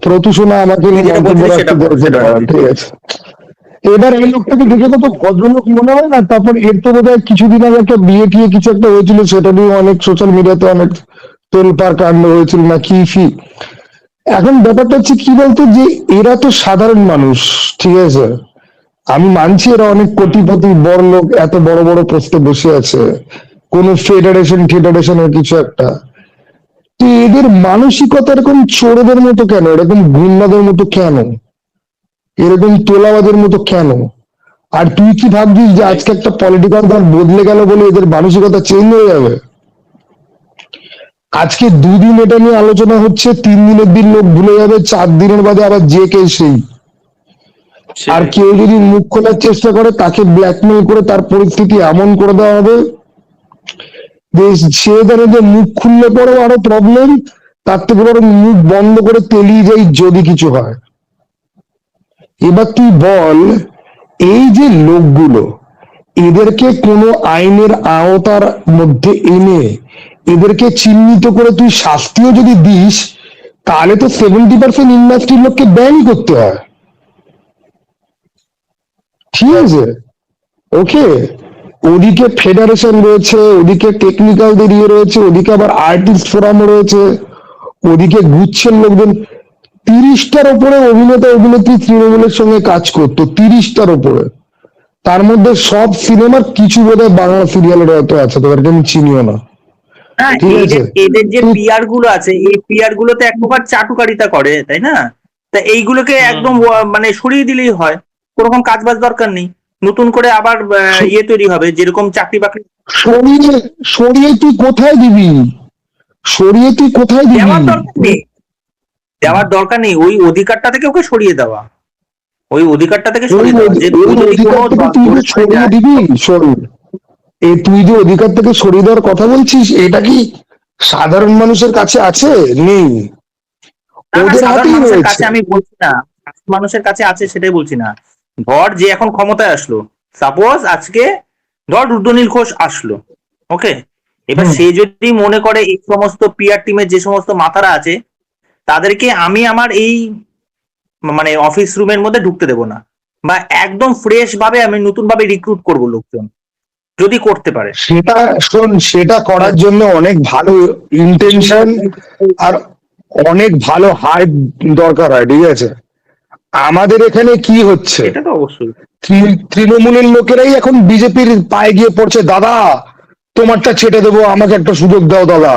প্রতুষণা আমাকে নিয়ে যেটা মন্তব্য বলছিস রাখতে সেটা বল, বলছে সেটা না, বল। ঠিক আছে। এবার এই লোকটাকে দেখে তো ভদ্রলোক মনে হয় না। তারপর এর তো বোধহয় কিছুদিন আগে একটা বিয়ে টিয়ে কিছু একটা হয়েছিল, সেটা নিয়ে অনেক সোশ্যাল মিডিয়াতে অনেক তোলপাড় কাণ্ড হয়েছিল না কি ফি। এখন ব্যাপারটা হচ্ছে কি বলতো, যে এরা তো সাধারণ মানুষ, ঠিক আছে, আমি মানছি এরা অনেক কোটিপতি বড় লোক, এত বড় বড় পোস্টে বসে আছে, কোন ফেডারেশনের কিছু একটা। তো এদের মানসিকতা এরকম চোরদের মতো কেন, এরকম গুন্ডাদের মতো কেন, এরকম তোলাবাদের মতো কেন? আর তুই কি ভাবছিস যে আজকে একটা পলিটিক্যাল দল বদলে গেল বলে এদের মানসিকতা চেঞ্জ হয়ে যাবে? আজকে দুদিন এটা নিয়ে আলোচনা হচ্ছে, 3 দিনের দিন লোক ভুলে যাবে, 4 দিনের বাদে আবার যে কে সেই। আর কেউ যদি মুখ খোলার চেষ্টা করে তাকে ব্ল্যাকমেল করে তার পরিস্থিতি এমন করে দেওয়া হবে যে সে জানে যে মুখ খুললে পরেও আরো প্রবলেম, তার থেকে বরং মুখ বন্ধ করে তেলিয়ে যাই যদি কিছু হয়। এবার তুই বল, এই যে লোকগুলো, এদেরকে কোনো আইনের আওতার মধ্যে এনে এদেরকে চিহ্নিত করে তুই শাস্তিও যদি দিস, তাহলে তো 70% ইন্ডাস্ট্রির লোককে ব্যানই করতে হয়। ঠিক আছে, ওকে, ওদিকে ফেডারেশন রয়েছে, ওদিকে টেকনিক্যালদের ইয়ে রয়েছে, ওদিকে আবার আর্টিস্ট ফোরাম রয়েছে, ওদিকে গুচ্ছের লোকজন। 30টার উপরে অভিনেতা অভিনেত্রী তৃণমূলের সঙ্গে কাজ করতো, 30টার উপরে। তার মধ্যে সব সিনেমার কিছু বোধহয় বাংলা সিরিয়ালের হয়তো আছে, তোদেরকে আমি চিনিও না। হ্যাঁ, ঠিক আছে, এদের যে পিআর গুলো আছে, এই পিআর গুলোতে এক প্রকার চাটুকারিতা করে, তাই না? তা এইগুলোকে একদম মানে সরিয়ে দিলেই হয়, কোনোরকম কাজ বাজ দরকার নেই। নতুন করে আবার ইয়ে তৈরি হবে, যেরকম চাকরি বাকরি। সরিয়ে সরিয়ে তুই কোথায় দিবি? সরিয়ে তুই কোথায় দিবি? দেওয়ার দরকার নেই, দেওয়ার দরকার নেই, ওই অধিকারটা থেকে ওকে সরিয়ে দেওয়া, ওই অধিকারটা থেকে সরিয়ে দেওয়া, যে ওই যদি কোনো অধিকার থেকে তুই যে সরিয়ে দিবি, শোন, এই তুই যে অধিকার থেকে সরিয়ে দেওয়ার কথা বলছিস, এটা কি সাধারণ মানুষের কাছে আছে? নেই, ওদের সাধারণ হাতেই মানুষের রয়েছে। কাছে আমি বলছি না, সাধারণ মানুষের কাছে আছে সেটাই বলছি না। ধর যে এখন ক্ষমতায় আসলো, সাপোজ আজকে ধর রুদ্রনীল ঘোষ আসলো, ওকে, এবার সে যদি মনে করে এই সমস্ত পিআর টিমের যে সমস্ত মাথারা আছে তাদেরকে আমি আমার এই মানে অফিস রুমের মধ্যে ঢুকতে দেবো না, বা একদম ফ্রেশ ভাবে আমি নতুন ভাবে রিক্রুট করবো লোকজন, যদি করতে পারে। সেটা শোন, সেটা করার জন্য অনেক ভালো ইন্টেনশন আর অনেক ভালো হাইপ দরকার হয়, ঠিক আছে। আমাদের এখানে কি হচ্ছে, এটা তো অবশ্যই। তৃণমূলের লোকেরাই এখন বিজেপির পায়ে গিয়ে পড়ছে, দাদা তোমারটা ছেটে দেবো, আমাকে একটা সুযোগ দাও দাদা,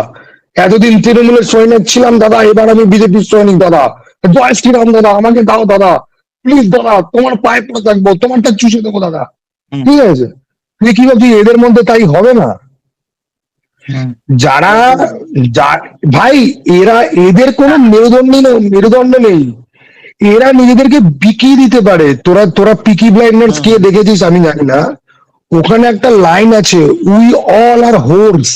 এতদিন তৃণমূলের সৈনিক ছিলাম দাদা, এবার আমি বিজেপির সৈনিক দাদা, জয় শ্রীরাম দাদা, আমাকে দাও দাদা, প্লিজ দাদা, তোমার পায়ে পড়ে থাকবো, তোমারটা চুষে দেবো দাদা। ঠিক আছে, তুই কি ভাবছিস এদের মধ্যে তাই হবে না? যারা ভাই এরা এদের কোনো মেরুদণ্ড নেই। এরা নিজেদেরকে বিকিয়ে দিতে পারে। তোরা তোরা পিকি ব্লাইন্ডার্স কে দেখেছিস আমি জানি না, ওখানে একটা লাইন আছে, উই অল আর হোর্স।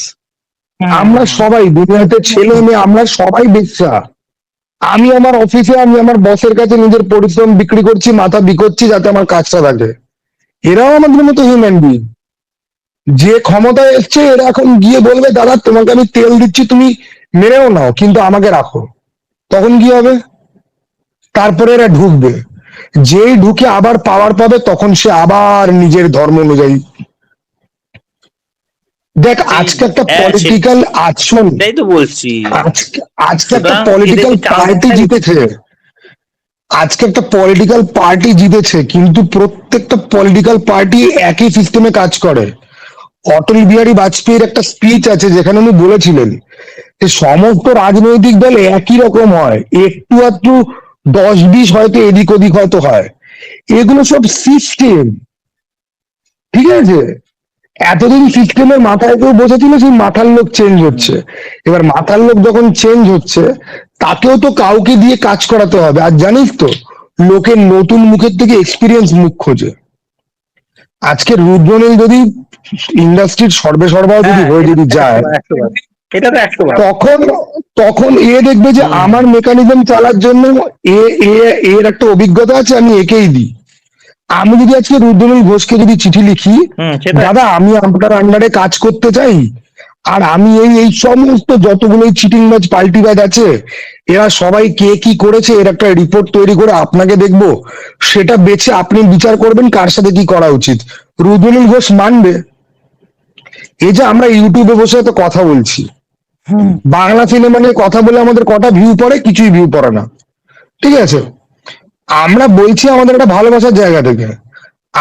আমরা সবাই দুনিয়াতে ছেলে মেয়ে আমরা সবাই বেশ্যা। আমি আমার অফিসে আমি আমার বসের কাছে নিজের পরিশ্রম বিক্রি করছি, মাথা বিকোচ্ছি যাতে আমার কাজটা থাকে। এরাও আমাদের মতো হিউম্যান বিং। যে ক্ষমতায় এসছে এরা এখন গিয়ে বলবে দাদা তোমাকে আমি তেল দিচ্ছি তুমি মেরেও নাও কিন্তু আমাকে রাখো। তখন কি হবে? তারপরে এরা ঢুকবে, যেই ঢুকে আবার পাওয়ার পাবে তখন সে আবার নিজের ধর্ম অনুযায়ী। দেখ আজকে একটা পলিটিক্যাল আচরণ, এটাই তো বলছি। আজকে আজকে একটা সুতরাং পলিটিক্যাল এদেরকে পার্টি জিতেছে, আজকে একটা পলিটিক্যাল পার্টি জিতেছে, কিন্তু প্রত্যেকটা পলিটিক্যাল পার্টি একই সিস্টেমে কাজ করে। অটল বিহারী বাজপেয়ীর একটা স্পিচ আছে যেখানে উনি বলেছিলেন যে সমস্ত রাজনৈতিক দল একই রকম হয়, একটু একটু 10-20 হয়তো এদিক ওদিক হয়তো হয়, এগুলো সব সিস্টেম। ঠিক আছে, এতদিন সিস্টেমের মাথায় কেউ বসেছিল, সেই মাথার লোক চেঞ্জ হচ্ছে। এবার মাথার লোক যখন চেঞ্জ হচ্ছে তাকেও তো কাউকে দিয়ে কাজ করাতে হবে। আর জানিস তো লোকের নতুন মুখের থেকে এক্সপিরিয়েন্স মুখ খোঁজে। আজকে রুদ্রনীল যদি ইন্ডাস্ট্রির সর্বেসর্বা যদি হয়ে যদি যায়, এটা তো 100 বার। তখন তখন এ দেখবে যে আমার মেকানিজম চালার জন্য এর একটা অভিজ্ঞতা আছে, আমি একেই দিই। আমি যদি আজকে রুদ্রনীল ঘোষকে যদি চিঠি লিখি, সেটা দাদা আমি আপনার আন্ডারে কাজ করতে চাই, আর আমি এই এই সমস্ত যতগুলো চিটিংবাজ পাল্টিবাজ আছে এরা সবাই কে কি করেছে এর একটা রিপোর্ট তৈরি করে আপনাকে দেখবো, সেটা বেছে আপনি বিচার করবেন কার সাথে কি করা উচিত। রুদ্রনীল ঘোষ মানবে? এই যে আমরা ইউটিউবে বসে এত কথা বলছি, বাংলা সিনেমা নিয়ে কথা বলে আমাদের কটা ভিউ পড়ে? কিছুই ভিউ পড়ে না। ঠিক আছে, আমরা বলছি আমাদের একটা ভালোবাসার জায়গা থেকে,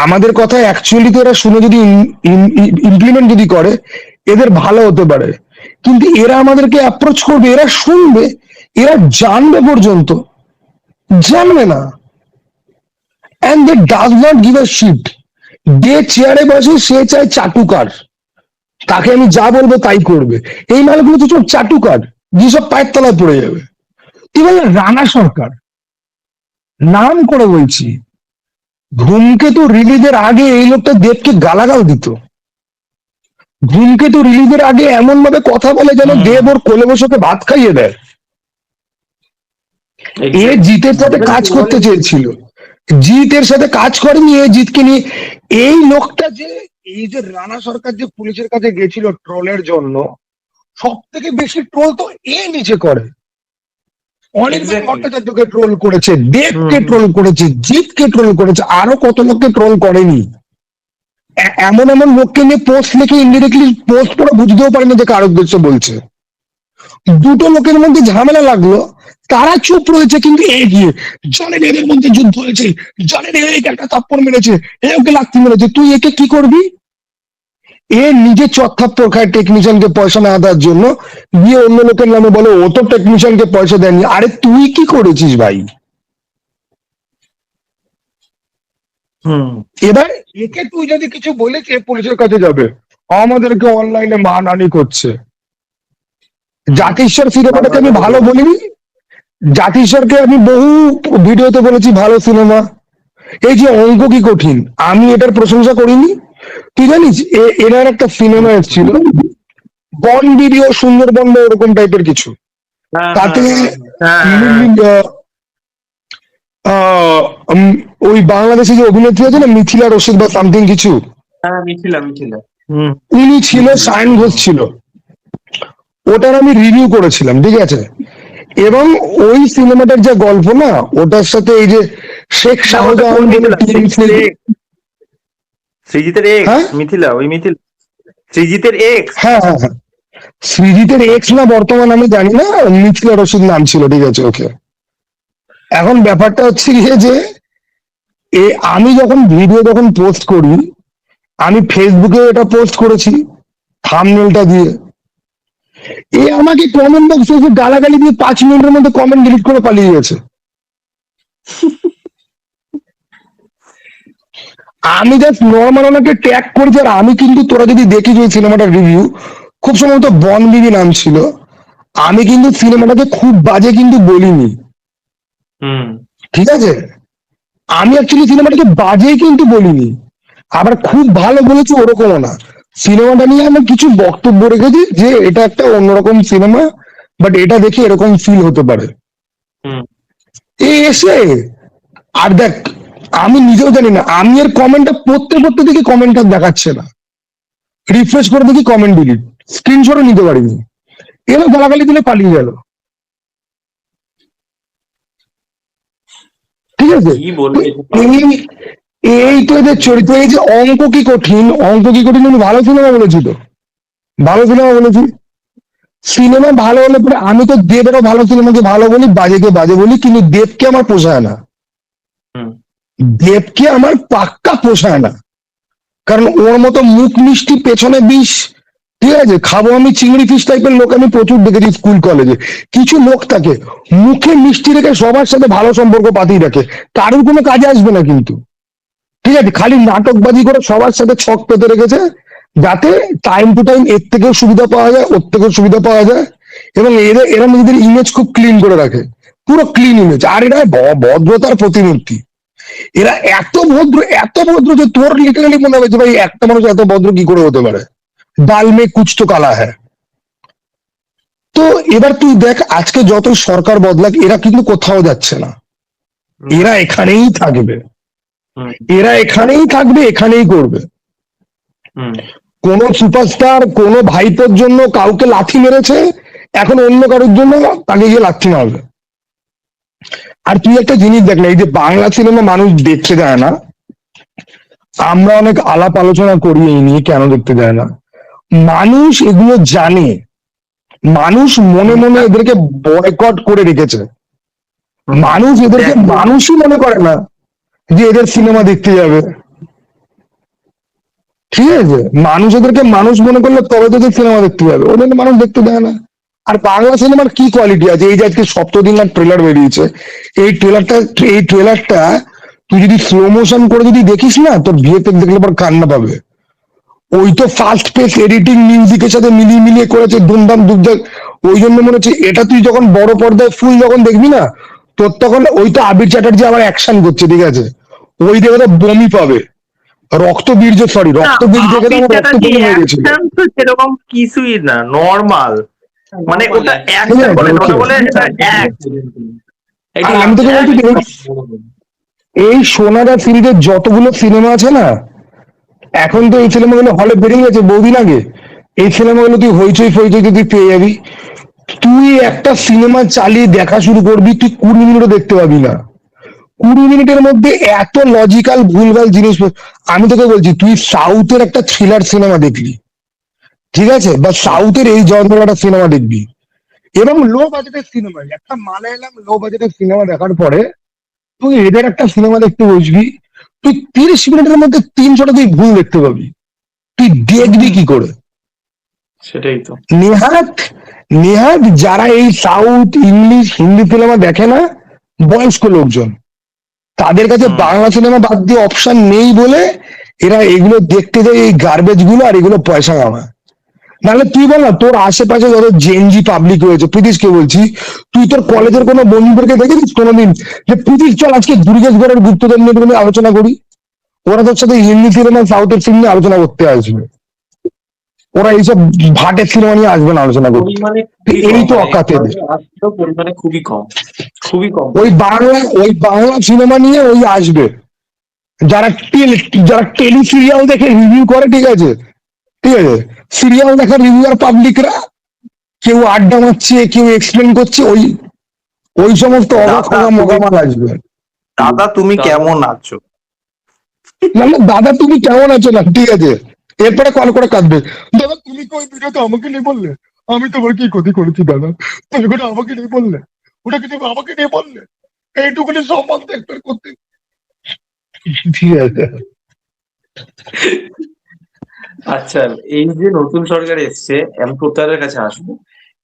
আমাদের কথা অ্যাকচুয়ালি তো এরা শুনে যদি ইমপ্লিমেন্ট যদি করে এদের ভালো হতে পারে, কিন্তু এরা আমাদেরকে অ্যাপ্রোচ করবে, এরা শুনবে, এরা জানবে পর্যন্ত জানবে না। And they does not give a shit. যে চেয়ারে বসে সে চায় চাটুকার, তাকে আমি যা বলবো তাই করবে। এই মালগুলো তো সব চাটুকার, যেসব পায়ের তলায় পড়ে যাবে। এবার রানা সরকার, নাম করে বলছি, ধূমকেতু রিলিজের আগে এই লোকটা দেবকে গালাগাল দিত। ধূমকেতু রিলিজের আগে এমন ভাবে কথা বলে যেন দেব ওর কোলে বসে ওকে ভাত খাইয়ে দেয়। এ জিতের সাথে কাজ করতে চেয়েছিল, জিতের সাথে কাজ করেনি, এ জিতকে নিয়ে। এই লোকটা যে এই যে রানা সরকার যে পুলিশের কাছে গেছিল ট্রোলের জন্য, সব থেকে বেশি ট্রোল তো এ নিচে করে। অনেকদিন ভট্টাচার্যকে ট্রোল করেছে, দেবকে ট্রোল করেছে, জিতকে ট্রোল করেছে, আরো কত লোককে ট্রোল করেনি। এমন এমন লোককে নিয়ে পোস্ট লিখে ইনডিরেক্টলি পোস্ট করে বুঝতেও পারে না যে কার উদ্দেশ্য বলছে। দুটো লোকের মধ্যে ঝামেলা লাগলো, তারা চুপ রয়েছে, কিন্তু এগিয়ে জনের এদের মধ্যে যুদ্ধ হয়েছে, জনের একে একটা থাপ্পড় মেরেছে, এ ওকে লাথি মেরেছে, তুই একে কি করবি? এ নিজে চত্থাপ্পড় খায় টেকনিশিয়ানকে পয়সা না দেওয়ার জন্য, গিয়ে অন্য লোকের নামে বলে ও তো টেকনিশিয়ানকে পয়সা দেয়নি। আরে তুই কি করেছিস ভাই? এবার একে তুই যদি কিছু বলিস এ পুলিশের কাছে যাবে, আমাদেরকে অনলাইনে মানহানি করছে। জাতিস্বর সিনেমাটাকে আমি ভালো বলিনি, জাতিস্বরকে আমি বহু ভিডিওতে বলেছি ভালো সিনেমা। এই যে অঙ্ক কি কঠিন, আমি এটার প্রশংসা করিনি। তুই জানিস এনার একটা সিনেমা এসেছিল বন ভিডিও সুন্দরবন বা ওরকম টাইপের কিছু, তাতে ওই বাংলাদেশে যে অভিনেত্রী আছে না মিথিলা রশিদ বা সামথিং কিছু, মিথিলা উনি ছিল, সায়ন ঘোষ ছিল, ওটার আমি রিভিউ করেছিলাম। ঠিক আছে, এবং ওই সিনেমাটার যে গল্প না, ওটার সাথে এই যে শেখ শাহজাহান সৃজিতের এক্স মিথিলা, ওই মিথিলা সৃজিতের এক্স। হ্যাঁ হ্যাঁ হ্যাঁ, সৃজিতের এক্স না বর্তমান আমি জানি না, মিথিলা রশিদ নাম ছিল। ঠিক আছে, ওকে। এখন ব্যাপারটা হচ্ছে গিয়ে যে আমি যখন ভিডিও যখন পোস্ট করি, আমি ফেসবুকে এটা পোস্ট করেছি থাম্বনেলটা দিয়ে, এ আমাকে কমেন্ট বক্সে এসে গালাগালি দিয়ে 5 মিনিটের মধ্যে কমেন্ট ডিলিট করে পালিয়ে গেছে। আমি জাস্ট নর্মাল ওনাকে ট্যাগ করেছি, আর আমি কিন্তু তোরা যদি দেখিস ওই সিনেমাটার রিভিউ, খুব সম্ভবত বনবিবি নাম ছিল। আমি কিন্তু সিনেমাটাকে খুব বাজে কিন্তু বলিনি, হুম ঠিক আছে? আমি অ্যাকচুয়ালি সিনেমাটাকে বাজে কিন্তু বলিনি, আবার খুব ভালো বলেছি ওরকমও না। সিনেমাটা নিয়ে আমি কিছু বক্তব্য রেখেছি যে এটা একটা অন্যরকম সিনেমা, বাট এটা দেখে এরকম ফিল হতে পারে। হুম এ এসে আর দেখ, আমি নিজেও জানি না, আমি এর কমেন্টটা পড়তে পড়তে দেখি কমেন্টটা দেখাচ্ছে না, রিফ্রেশ করে দেখি কমেন্ট ডিলিট, স্ক্রিনশটও নিতে পারিনি, এলো গালাগালি দিলে পালিয়ে গেল, ঠিক আছে? কি তো বলবো এই এই তো এদের চরিত্র, এই যে অঙ্ক কি কঠিন, অঙ্ক কি কঠিন, আমি ভালো সিনেমা বলেছি তো, ভালো সিনেমা বলেছি। সিনেমা ভালো হলে পরে আমি তো দেবেরও ভালো সিনেমাকে ভালো বলি, বাজেকে বাজে বলি, কিন্তু দেবকে আমার পোষায় না, হুম দেবকে আমার পাক্কা পোষায় না। কারণ ওর মতো মুখ মিষ্টি পেছনে বিষ, ঠিক আছে? খাবো আমি চিংড়ি ফিশ টাইপের লোক আমি প্রচুর দেখেছি স্কুল কলেজে। কিছু লোক থাকে মুখে মিষ্টি রেখে সবার সাথে ভালো সম্পর্ক পাতিয়ে রাখে, কারোর কোনো কাজে আসবে না কিন্তু, ঠিক আছে? খালি নাটকবাজি করে সবার সাথে ছক পেতে রেখেছে, যাতে টাইম টু টাইম এর থেকেও সুবিধা পাওয়া যায়, ওর থেকেও সুবিধা পাওয়া যায়। এবং এরা নিজেদের ইমেজ খুব ক্লিন করে রাখে, পুরো ক্লিন ইমেজ। আর এরা ভদ্রতার প্রতিমূর্তি। এরা এত ভদ্র যে তোর লিটারালি মনে হবে যে ভাই একটা মানুষ এত ভদ্র কি করে হতে পারে, ডাল মে কুছ তো কালা হ্যায়। তো এবার তুই দেখ, আজকে যত সরকার বদলাক এরা কিন্তু কোথাও যাচ্ছে না, এরা এখানেই থাকবে, হুম এরা এখানেই থাকবে, এখানেই করবে। হুম কোন সুপারস্টার কোন ভাইপোর জন্য কাউকে লাথি মেরেছে, এখন অন্য কারোর জন্য তাকে গিয়ে লাথি মারবে। আর তুই একটা জিনিস দেখ না, এই যে বাংলা সিনেমা মানুষ দেখতে যায় না, আমরা অনেক আলাপ আলোচনা করি এই নিয়ে কেন দেখতে যায় না, মানুষ এগুলো জানে, মানুষ মনে মনে এদেরকে বয়কট করে রেখেছে। মানুষ এদেরকে মানুষই মনে করে না যে এদের সিনেমা দেখতে যাবে, ঠিক আছে? মানুষ এদেরকে মানুষ মনে করলে তবে তো সিনেমা দেখতে যাবে, ওদের মানুষ দেখতে দেয় না। আর বাংলা সিনেমার কি কোয়ালিটি আছে, এই যে আজকে সপ্তদিন আর ট্রেলার বেরিয়েছে, এই ট্রেলারটা তুই যদি স্লো মোশন করে যদি দেখিস না, তোর ভিএফএক্স দেখলে পর কান্না পাবে। ওই তো ফাস্ট পেস এডিটিং মিউজিকের সাথে মিলিয়ে মিলিয়ে করেছে ধুমধাম দুধ, ওই জন্য মনে হচ্ছে এটা তুই যখন বড় পর্দায় ফুল যখন দেখবি না, তোর তখন ওই তো আবির চ্যাটার্জি আবার অ্যাকশন করছে, ঠিক আছে? ওই দেখে তো বমি পাবে, রক্তবীর্য দেখে তো আমার রক্ত কমে হয়ে গেছিল। action তো সেরকম কিছুই না, নর্মাল, মানে ওটা অ্যাকশন বলে না, ওটা বলে এটা act। আর আমি তোকে বলছি যে এই সোনাদা সিরিজের যতগুলো সিনেমা আছে না, এখন তো এই সিনেমাগুলো হলে বেরিয়ে গেছে বহুদিন আগে, এই সিনেমাগুলো তুই হইচই ফইচই তুই পেয়ে যাবি। তুই একটা সিনেমা চালিয়ে দেখা শুরু করবি, তুই 20 মিনিটও দেখতে পাবি না, 20 মিনিটের মধ্যে এত লজিক্যাল ভুলভাল জিনিস। আমি তোকে বলছি, তুই সাউথের একটা থ্রিলার সিনেমা দেখলি, ঠিক আছে, বা সাউথের এই জনরার একটা সিনেমা দেখবি, এবং লো বাজেটের সিনেমা, একটা মালায়ালাম লো বাজেটের সিনেমা দেখার পরে তুই এদের একটা সিনেমা দেখতে বসবি, তুই 30 মিনিটের মধ্যে 300টা তুই ভুল দেখতে পাবি, তুই দেখবি কি করে? সেটাই তো। নেহাত নেহাত যারা এই সাউথ ইংলিশ হিন্দি সিনেমা দেখে না, বয়স্ক লোকজন, তাদের কাছে বাংলা সিনেমা বাদ দিয়ে অপশন নেই বলে এরা এগুলো দেখতে যায়, এই গার্বেজ গুলো, আর এগুলো পয়সা কামায়। নাহলে তুই বল না, তোর আশেপাশে যত জেনজি পাবলিক রয়েছে, প্রীতিশকে বলছি, তুই তোর কলেজের কোনো বন্ধুদেরকে দেখেছিস কোনোদিন যে প্রীতিশ চল আজকে দুর্গেশগড়ের গুপ্তধন নিয়ে কোনো আলোচনা করি? ওরা তোর সাথে হিন্দি সিনেমা সাউথের সিনেমা নিয়ে আলোচনা করতে আসবে, ওরা এইসব ভাটের সিনেমা নিয়ে আসবে না আলোচনা করতে। পরিমাণে এই তো অকাতে এদের। পরিমাণে খুবই কম, খুবই কম। ওই বাংলা সিনেমা নিয়ে ওই আসবে যারা টেলি সিরিয়াল দেখে রিভিউ করে, ঠিক আছে, ঠিক আছে, সিরিয়াল দেখার রিভিউয়ার পাবলিকরা, কেউ আড্ডা মারছে, কেউ এক্সপ্লেন করছে, ওই ওই সমস্ত অবাক হওয়া মগামাল আসবে। দাদা তুমি কেমন আছো? না না, দাদা তুমি কেমন আছো না, ঠিক আছে, এরপরে কল করে কাঁদবে, দাদা তুমি কি ওই ভিডিওতে আমাকে নিয়ে বললে, আমি তোমার কি ক্ষতি করেছি দাদা, তুমি ওটা আমাকে নিয়ে বললে, ওটা কি তুমি আমাকে নিয়ে বললে, এইটুকুনি সম্মান দেখতে করতে, ঠিক আছে। আচ্ছা, এই যে নতুন সরকার এসছে, আমি প্রত্যাহারের কাছে আসবো,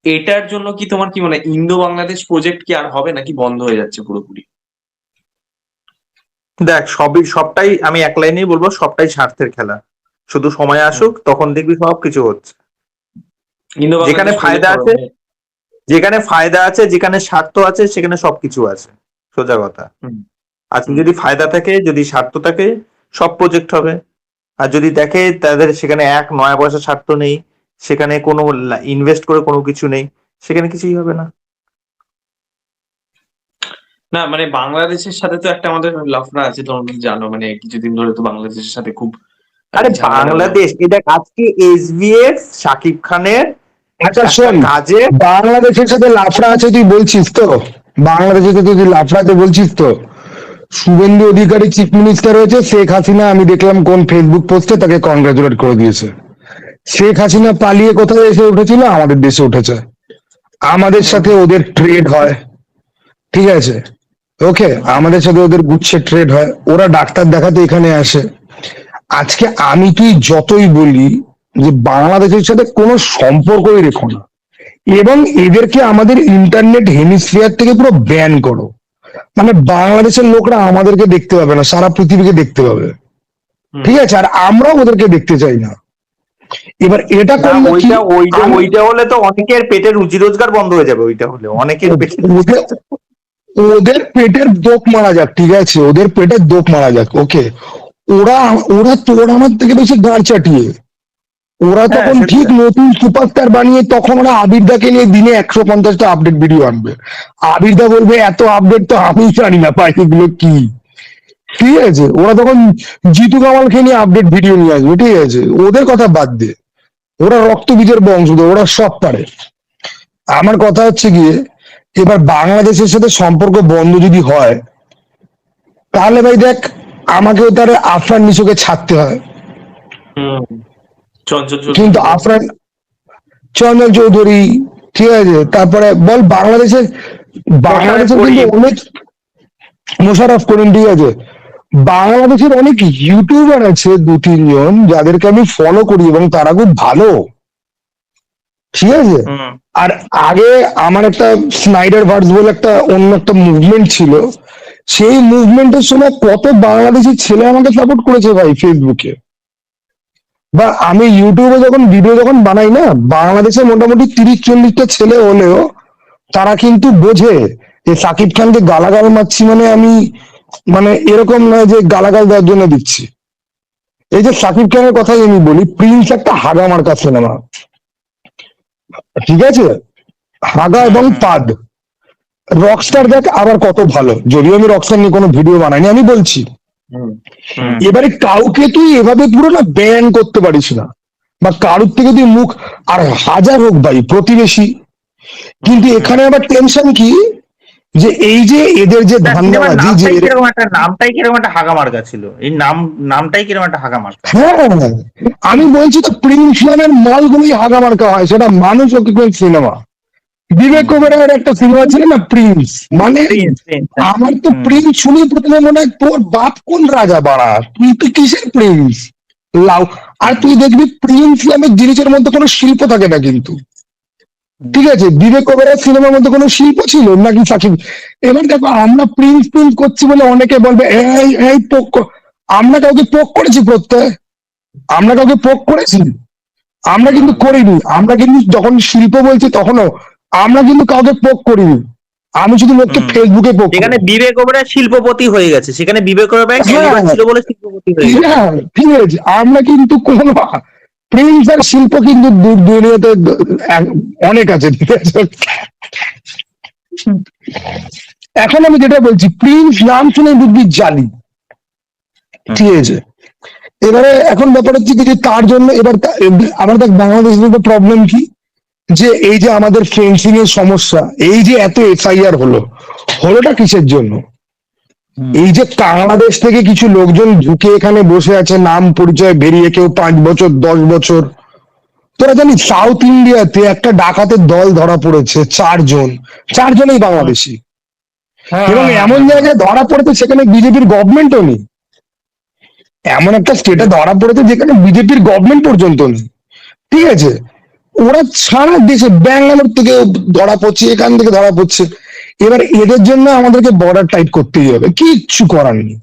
এটার জন্য কি তোমার কি মানে ইন্দো বাংলাদেশ প্রজেক্ট কি আর হবে নাকি বন্ধ হয়ে যাচ্ছে পুরোপুরি? দেখ, সবটাই আমি এক লাইনেই বলবো, সবটাই স্বার্থের খেলা। শুধু সময় আসুক, তখন দেখবি সবকিছু হচ্ছে। ইন্দো যেখানে বাংলাদেশ ফায়দা আছে, প্রজেক্ট। যেখানে ফায়দা আছে, যেখানে স্বার্থ আছে, সেখানে সবকিছু আছে, সোজা কথা। হুম। আজকে যদি ফায়দা থাকে, যদি স্বার্থ থাকে, সব প্রজেক্ট হবে। আর যদি দেখে তাদের সেখানে এক নয়া পয়সা স্বার্থ নেই, সেখানে কোনো ইনভেস্ট করে কোনো কিছু নেই, সেখানে কিছুই হবে না। না মানে বাংলাদেশের সাথে তো একটা আমাদের লাফড়া আছে, তোমরা তো জানো, মানে কিছুদিন ধরে তো বাংলাদেশের সাথে খুব আরে ঝামেলা টামেলা বাংলাদেশ, এটা আজকে এসবিএফ শাকিব খানের আচ্ছা একটা শোন, কাজে, বাংলাদেশের সাথে লাফড়া আছে তুই বলছিস তো, বাংলাদেশের সাথে তুই লাফড়াতে বলছিস তো, শুভেন্দু অধিকারী চিফ মিনিস্টার হয়েছে, শেখ হাসিনা আমি দেখলাম কোন ফেসবুক পোস্টে তাকে কংগ্রাচুলেট করে দিয়েছে। শেখ হাসিনা পালিয়ে কোথায় এসে উঠেছিল? আমাদের দেশে উঠেছে। আমাদের সাথে ওদের ট্রেড হয়, ঠিক আছে, ওকে, আমাদের সাথে ওদের গুচ্ছে ট্রেড হয়, ওরা ডাক্তার দেখাতে এখানে আসে। আজকে আমি তুই যতই বলি যে বাংলাদেশের সাথে কোনো সম্পর্কই রেখো না, এবং এদেরকে আমাদের ইন্টারনেট হেমিস্ফিয়ার থেকে পুরো ব্যান করো, মানে বাংলাদেশের লোকরা আমাদেরকে দেখতে পাবে না, সারা পৃথিবীকে দেখতে পাবে, ঠিক আছে, আর আমরাও ওদেরকে দেখতে চাই না। এবার এটা না করলে কি, ওইটা ওইটা আমি- ওইটা হলে তো অনেকের পেটের রুজি রোজগার বন্ধ হয়ে যাবে। ওইটা হলে অনেকের পেটের ওদের ওদের পেটের দোক মারা যাক, ঠিক আছে, ওদের পেটের দোক মারা যাক, ওকে, ওরা ওরা তোর আমার থেকে বেশি গাঁড় চাটিয়ে, ওরা হ্যাঁ, তখন সেটাই। ঠিক নতুন সুপারস্টার বানিয়ে তখন ওরা আবিরদাকে নিয়ে দিনে 150টা আপডেট ভিডিও আনবে। আবিরদা বলবে এত আপডেট তো আমি জানি না পাই এগুলো কি, ঠিক আছে, ওরা তখন জিতু কামালকে নিয়ে আপডেট ভিডিও নিয়ে আসবে, ঠিক আছে, ওদের কথা বাদ দে, ওরা রক্তবীজের বংশধর, ওরা সব পারে। আমার কথা হচ্ছে গিয়ে, এবার বাংলাদেশের সাথে সম্পর্ক বন্ধ যদি হয়, তাহলে ভাই দেখ, আমাকেও তার আফরান নিশোকে ছাড়তে হয়, চঞ্চল কিন্তু চৌধুরী। আফরান, চন্দন চৌধুরী, ঠিক আছে, তারপরে বল বাংলাদেশের বাংলাদেশের কিন্তু করিম। অনেক, মোশাররফ করিম, ঠিক আছে, বাংলাদেশের অনেক ইউটিউবার আছে 2-3 জন যাদেরকে আমি ফলো করি এবং তারা খুব ভালো, ঠিক আছে। আর আগে আমার একটা স্নাইডার ভার্স বলে একটা অন্য একটা মুভমেন্ট ছিল, সেই মুভমেন্টের সময় কত বাংলাদেশি ছেলে আমাকে সাপোর্ট করেছে ভাই ফেসবুকে, বা আমি ইউটিউবে যখন ভিডিও যখন বানাই না, বাংলাদেশে মোটামুটি 30-40টা ছেলে হলেও তারা কিন্তু বোঝে যে সাকিব খানকে গালাগাল মারছি মানে আমি, মানে এরকম নয় যে গালাগাল দেওয়ার জন্য দিচ্ছি। এই যে সাকিব খানের কথাই আমি বলি, প্রিন্স একটা হাগা মার্কা সিনেমা, ঠিক আছে, হাগা এবং পাদ। রকস্টার দেখ আবার কত ভালো, যদিও আমি রকস্টার নিয়ে কোনো ভিডিও বানাইনি, আমি বলছি, এবারে কাউকে তুই এভাবে পুরো না ব্যান করতে পারিস না, বা কারুর থেকে তুই মুখ, আর হাজার হোক ভাই প্রতিবেশী, কিন্তু এখানে আবার টেনশন কি, যে এই যে এদের যে ধান্দাবাজি, যে নামটাই কিরকম একটা হাগা মার্কা ছিল, এই নামটাই কিরকম একটা হাগা মার্কা। হ্যাঁ, আমি বলছি তো প্রিন্স নামের মালগুলোই হাগামার্কা হয়, সেটা মানুষ ও কি সিনেমা। বিবেক ওবেরয়ের একটা সিনেমা ছিল না প্রিন্স, মানে আমার তো প্রিন্স শুনি প্রথমে মনে হয় তোর বাপ কোন রাজা বাড়া, তুই কিসের প্রিন্স লাউ। আর তুই দেখবি প্রিন্স নামের জিনিসের মধ্যে কোনো শিল্প থাকে না কিন্তু, ঠিক আছে, বিবেক ওবেরয়ের সিনেমার মধ্যে কোনো শিল্প ছিল নাকি সাকিব। এবার দেখো আমরা প্রিন্স প্রিন্স করছি বলে অনেকে বলবে এই এই পোক আমরা কাউকে পোক করেছি প্রত্যয়, আমরা কাউকে পোক করেছি, আমরা কিন্তু করিনি, আমরা কিন্তু যখন শিল্প বলছি তখনও আমরা কিন্তু কাউকে পোক করিনি, আমি শুধু লোককে ফেসবুকে পোক করি। যেখানে বিবেক ওবেরয় শিল্পপতি হয়ে গেছে, সেখানে বিবেক ওবেরয় ক্যালিবার ছিল বলে শিল্পপতি হয়ে গেছে। হ্যাঁ, ঠিক আছে, আমরা কিন্তু কোন প্রিন্স আর শিল্প কিন্তু দুনিয়াতে অনেক আছে, ঠিক আছে। এখন আমি যেটা বলছি, প্রিন্স নাম শুনে বুঝবি জালি, ঠিক আছে। এবারে এখন ব্যাপার হচ্ছে কি, যে তার জন্য এবার আমার দেখ বাংলাদেশের প্রবলেম কি, যে এই যে আমাদের ফেন্সিং এর সমস্যা, এই যে এত এফআইআর হলোটা কিসের জন্য? এই যে বাংলাদেশ থেকে কিছু লোকজন ঢুকে এখানে বসে আছে, নাম পরিচয় বেরিয়ে, কেউ 5 বছর 10 বছর। তোরা জানিস সাউথ ইন্ডিয়াতে একটা ডাকাতের দল ধরা পড়েছে, 4 জনেই বাংলাদেশি, এবং এমন জায়গায় ধরা পড়েছে সেখানে বিজেপির গভর্নমেন্টও নেই, এমন একটা স্টেটে ধরা পড়েছে যেখানে বিজেপির গভর্নমেন্ট পর্যন্ত নেই, ঠিক আছে। ওরা সারা দেশে ব্যাঙ্গালোর থেকে ধরা পড়ছে, এখান থেকে ধরা পড়ছে। এবার এদের জন্য আমাদেরকে বর্ডার টাইট করতেই হবে, কিচ্ছু করার নেই।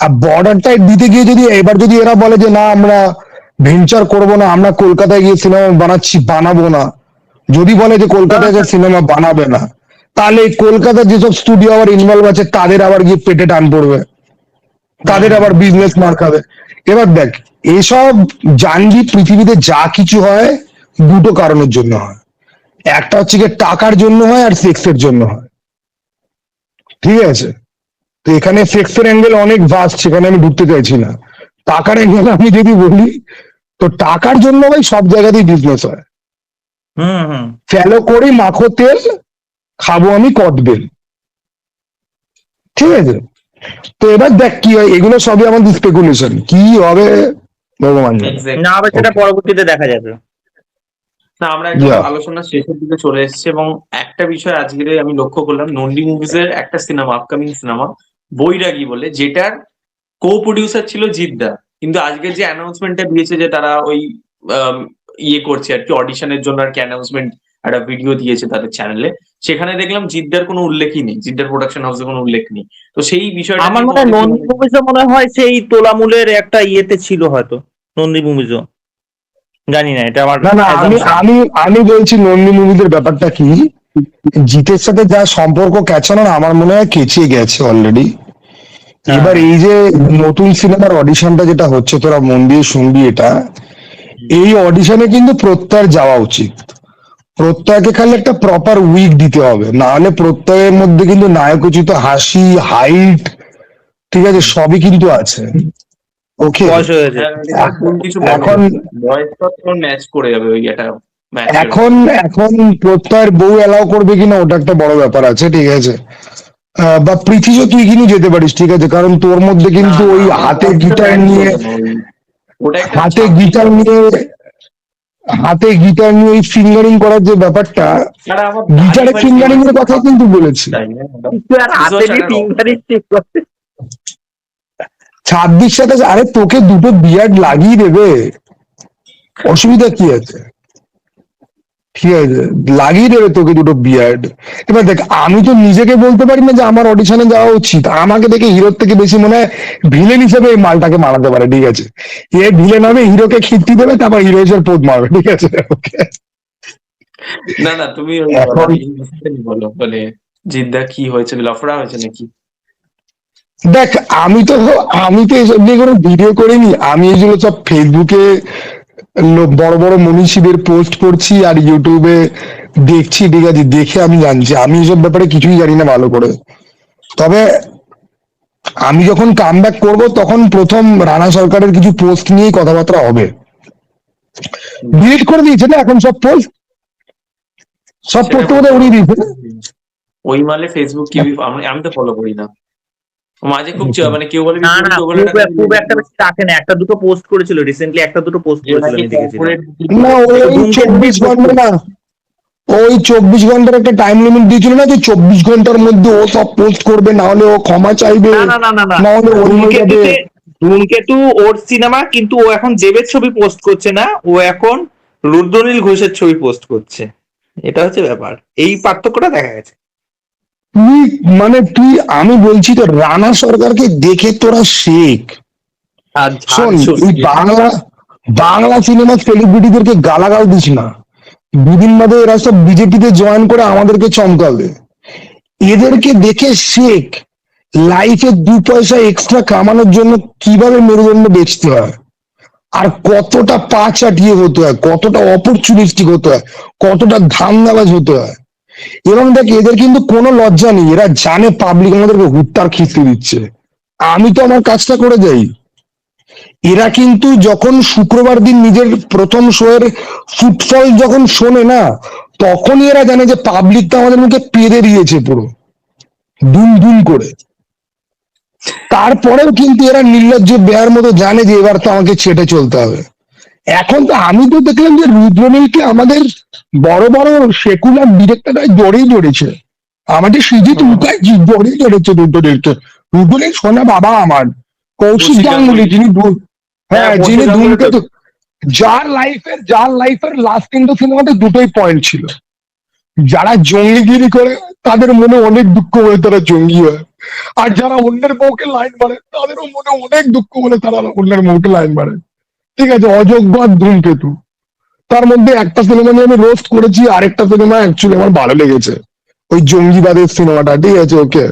আর বর্ডার টাইট দিতে গিয়ে যদি এবার যদি এরা বলে যে না আমরা ভেঞ্চার করব না, আমরা কলকাতায় গিয়ে সিনেমা বানাচ্ছি, বানাবো না, যদি বলে যে কলকাতায় গিয়ে সিনেমা বানাবে না, তাহলে এই কলকাতার যেসব স্টুডিও আবার ইনভলভ আছে তাদের আবার গিয়ে পেটে টান পড়বে, তাদের আবার বিজনেস মার খাবে। এবার দেখ, এসব জানবি পৃথিবীতে যা কিছু হয় দুটো কারণের জন্য হয়, একটা হচ্ছে গিয়ে টাকার জন্য হয় আর সেক্সের জন্য হয়, ঠিক আছে? তো এখানে সেক্সের অ্যাঙ্গেল অনেক ভাস্ট, সেখানে আমি ঢুকতে চাইছি না। টাকার অ্যাঙ্গেল আমি যদি বলি, তো টাকার জন্য ভাই সব জায়গাতেই বিজনেস হয়। হুম হুম ফেলো করি মাখো তেল, খাবো আমি কদবেল, ঠিক আছে? তো এবার দেখ কি হয়, এগুলো সবই আমাদের স্পেকুলেশন, কি হবে ভগবান জানে। এক্স্যাক্ট। না হবে সেটা পরবর্তীতে দেখা যাবে। না, আমরা একদম Yeah. আলোচনার শেষের দিকে চলে এসেছি এবং একটা বিষয় আজকে আমি লক্ষ্য করলাম, নন্দী মুভিজ এর একটা সিনেমা, আপকামিং সিনেমা বৈরাগী বলে, যেটার কো প্রডিউসার ছিল জিদ্দা, কিন্তু আজকে যে অ্যানাউন্সমেন্টটা দিয়েছে যে তারা ওই আম, ইয়ে করছে আর কি, অডিশনের জন্য আর কি অ্যানাউন্সমেন্ট, একটা ভিডিও দিয়েছে তাদের চ্যানেলে, সেখানে দেখলাম জিদ্দার কোনো উল্লেখই নেই, জিদ্দার প্রোডাকশন হাউসের কোনো উল্লেখ নেই। তো সেই বিষয়টা আমার নিয়ে মনে হয় তোমাদের কি নন্দী মুভিজও মনে হয় সেই তোলামূলের একটা ইয়েতে ছিল হয়তো, নন্দী মুভিজও, জানি না, এটা আমার না না, আমি assumption। আমি আমি বলছি নন্দী মুভিদের ব্যাপারটা কি, জিতের সাথে যা সম্পর্ক কেচানো না, আমার মনে হয় কেচিয়ে গেছে অলরেডি। হ্যাঁ। এবার এই যে নতুন সিনেমার অডিশনটা যেটা হচ্ছে, তোরা মন দিয়ে শুনবি এটা, এই অডিশনে কিন্তু প্রত্যয়ের যাওয়া উচিত। প্রত্যয়কে খালি একটা প্রপার উইক দিতে হবে, না হলে প্রত্যয়ের মধ্যে কিন্তু নায়কোচিত হাসি, হাইট, ঠিক আছে, সবই কিন্তু আছে। ওকে, বয়স হয়েছে। হ্যাঁ, কোন কিছু এখন বয়সটা ম্যাচ করে যাবে ওই এটা ম্যাচ। এখন এখন প্রত্যয়ের বউ এলাও করবে কিনা ওটা একটা বড় ব্যাপার আছে, ঠিক আছে? বা পৃথিবীও তুই কিন্তু যেতে পারিস, ঠিক আছে, কারণ তোর মধ্যে কিন্তু ওই হাতে গিটার নিয়ে, ওটা একটা হাতে গিটার নিয়ে হাতে গিটার নিয়ে ওই ফিঙ্গারিং করার যে ব্যাপারটা, গিটারে ফিঙ্গারিং এর কথা কিন্তু বলেছি। হাতে ফিঙ্গারিং 26 সাথে, আরে তোকে দুটো বিয়ার্ড লাগিয়ে দেবে, অসুবিধা কি আছে? ঠিক আছে, লাগিয়ে দেবে তোকে দুটো বিয়ার্ড। এবার দেখ, আমি তো নিজেকে বলতে পারি না যে আমার অডিশনে যাওয়া উচিত, আমাকে দেখে হিরোর থেকে বেশি মনে হয় ভিলেন হিসেবে এই মালটাকে মারাতে পারে, ঠিক আছে? এ ভিলেন হবে, হিরোকে খিস্তি দেবে, তারপর হিরো হিসেবে পোদ মারবে, ঠিক আছে? ওকে, না না, তুমি এখন বলো, বলে জিদ্দা কি হয়েছে, লফড়া হয়েছে নাকি? দেখ, আমি তো এসব নিয়ে কোনো ভিডিও করিনি, আমি এগুলো সব ফেসবুকে বড় বড় মনীষীদের পোস্ট করছি আর ইউটিউবে দেখছি, ঠিক আছে, দেখে আমি জানছি, আমি এসব ব্যাপারে কিছুই জানি না ভালো করে। তবে আমি যখন কাম ব্যাক করবো তখন প্রথম রানা সরকারের কিছু পোস্ট নিয়েই কথাবার্তা হবে। ডিলিট করে দিয়েছে না এখন সব পোস্ট, সব পোস্ট বোধহয় উড়িয়ে দিয়েছে না? ওই মালে ফেসবুক কি, আমি তো ফলো করি না মাঝে, খুব মানে কেউ বলে না না, ওখানে খুব একটা বেশি রাখে না, একটা দুটো পোস্ট করেছিল রিসেন্টলি, একটা দুটো পোস্ট করেছিল আমি দেখেছিলাম। না, ওই 24 ঘন্টা না, ওই 24 ঘন্টার একটা টাইম লিমিট দিয়েছিল না, যে 24 ঘন্টার মধ্যে ও সব পোস্ট করবে, না হলে ও ক্ষমা চাইবে, না না না না না, না হলে ও হয়ে যাবে। ধূমকেতু ওর সিনেমা, কিন্তু ও এখন দেবের ছবি পোস্ট করছে না, ও এখন রুদ্রনীল ঘোষের ছবি পোস্ট করছে, এটা হচ্ছে ব্যাপার, এই পার্থক্যটা দেখা গেছে। তুই আমি বলছি তো, রানা সরকারকে দেখে তোরা শেখ। আর শোন, এই বাংলা বাংলা সিনেমার সেলিব্রিটিদেরকে গালাগাল দিস না, দুদিন বাদে এরা সব বিজেপিতে জয়েন করে আমাদেরকে চমকাবে। এদেরকে দেখে শেখ, লাইফে 2 পয়সা এক্সট্রা কামানোর জন্য কিভাবে মেরুদণ্ড বেচতে হয়, আর কতটা পা চাটিয়ে হতে হয়, কতটা অপরচুনিস্টিক হতে হয়, কতটা ধান্দাবাজ হতে হয়। এবং দেখ, এদের কিন্তু কোনো লজ্জা নেই, এরা জানে পাবলিক আমাদেরকে হুত্তার খিস্তি দিচ্ছে। আমি তো আমার কাজটা করে যাই। এরা কিন্তু যখন শুক্রবার দিন নিজের প্রথম শো এর ফুটফল যখন শোনে না, তখনই এরা জানে যে পাবলিক তো আমাদের মুখে পেরে দিয়েছে পুরো দুম দুম করে। তারপরেও কিন্তু এরা নির্লজ্জ বেয়ার মতো জানে যে এবার তো আমাকে ছেটে চলতে হবে। এখন তো আমি তো দেখলাম যে রুদ্রনীলকে আমাদের বড় বড় সেকুলার ডিরেক্টররা জড়িয়ে ধরেছে, আমাদের সৃজিত মুখার্জি জড়িয়ে ধরেছে রুদ্রনীলকে। রুদ্রনীল সোনা বাবা আমার, কৌশিক গাঙ্গুলি, যিনি যিনি ধূমকেতু, যার লাইফের লাস্ট তিনটে সিনেমাতে দুটোই পয়েন্ট ছিল। যারা জঙ্গিগিরি করে তাদের মনে অনেক দুঃখ বলে তারা জঙ্গি হয়, আর যারা অন্যের বউকে লাইন মারে তাদেরও মনে অনেক দুঃখ বলে তারা অন্যের বউকে লাইন মারে। ঠিক আছে, অযোগ্য আর ধূমকেতু। তার মধ্যে একটা সিনেমা নিয়ে আমি রোস্ট করেছি, আরেকটা সিনেমা অ্যাকচুয়ালি আমার ভালো লেগেছে, ওই জঙ্গিবাদের সিনেমাটা, ঠিক আছে, ওকে,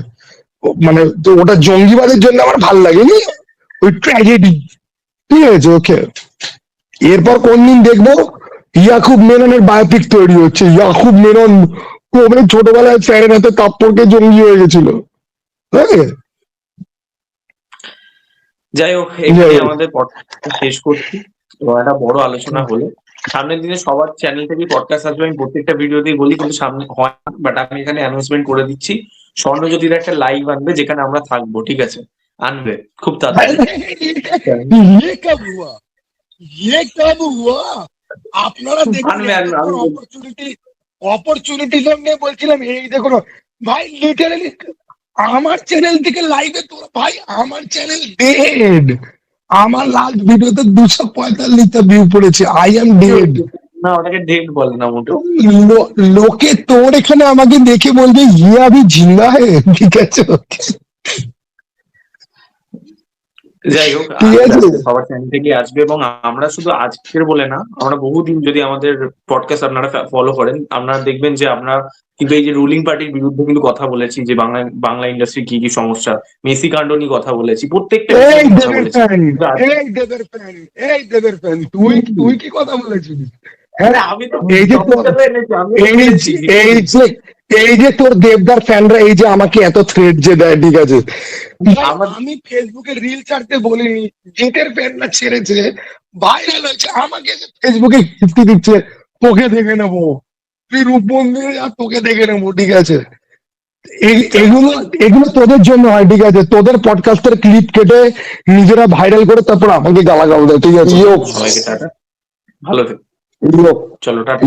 মানে তো ওটা জঙ্গিবাদের জন্য আমার ভালো লাগেনি, ওই ট্র্যাজেডি, ঠিক আছে, ওকে। এরপর কোন দিন দেখবো ইয়াকুব মেননের বায়োপিক তৈরি হচ্ছে, ইয়াকুব মেনন কবে ছোটবেলায় স্যারের হাতে কাপড়কে জঙ্গি হয়ে গেছিল, হ্যাঁ। যাই হোক, এখানে আমাদের পডকাস্ট শেষ করছি এবং একটা বড় আলোচনা হলো। সামনের দিনে সবার চ্যানেল থেকে পডকাস্ট আসবে, আমি প্রত্যেকটা ভিডিওতেই বলি, কিন্তু সামনে হয় না, বাট আমি এখানে অ্যানাউন্সমেন্ট করে দিচ্ছি, স্বর্ণজ্যোতির একটা লাইভ আনবে যেখানে আমরা থাকবো, ঠিক আছে, আনবে খুব তাড়াতাড়ি। ये कब हुआ, ये कब हुआ? আপনারা দেখুন, অপরচুনিটি নিয়ে বলছিলাম, এই দেখুন ভাই, লিটারালি আমার চ্যানেল থেকে লাইভে তোর ভাই, আমার চ্যানেল ডেড, আমার লাস্ট ভিডিওতে 245টা ভিউ পড়েছে, আই এম ডেড। না, ওটাকে ডেট বলে না মোটেও। লোকে তোর এখানে আমাকে দেখে বলবে ইয়ে আভি জিন্দা হে, ঠিক আছে, যাই হোক, ঠিক আছে। সবার চ্যানেল থেকে আসবে এবং আমরা শুধু আজকের বলে না, আমরা বহুদিন যদি আমাদের পডকাস্ট আপনারা ফলো করেন, আপনারা দেখবেন যে আমরা কিন্তু এই যে রুলিং পার্টির বিরুদ্ধে কিন্তু কথা বলেছি, যে বাংলা ইন্ডাস্ট্রি কি কি সমস্যা, মেসি কাণ্ড নিয়ে কথা বলেছি, প্রত্যেকটা এই বিষয়ে কথা দেবের বলেছি। ফ্যান, এই দেবের ফ্যান, এই দেবের ফ্যান, তুই কি কথা বলেছিস? হ্যাঁ, আমি তো এই যে তোর, এই যে তোর দেবদার ফ্যানরা এই যে আমাকে এত থ্রেড যে দেয়, ঠিক আছে, আমি ফেসবুকে রিল ছাড়তে বলিনি, জিতের ফ্যানরা ছেড়েছে, ভাইরাল হয়েছে, আমাকে ফেসবুকে কিস্তি দিচ্ছে, তোকে দেখে নেবো, তুই রূপবন্দিরে যা, তোকে দেখে নেবো, ঠিক আছে। এগুলো এগুলো তোদের জন্য হয়, ঠিক আছে, তোদের পডকাস্টের ক্লিপ কেটে নিজেরা ভাইরাল করে তারপর আমাকে গালাগাল দেয়, ঠিক আছে। সবাইকে টাটা, ভালো থেকো, চলো টাটা।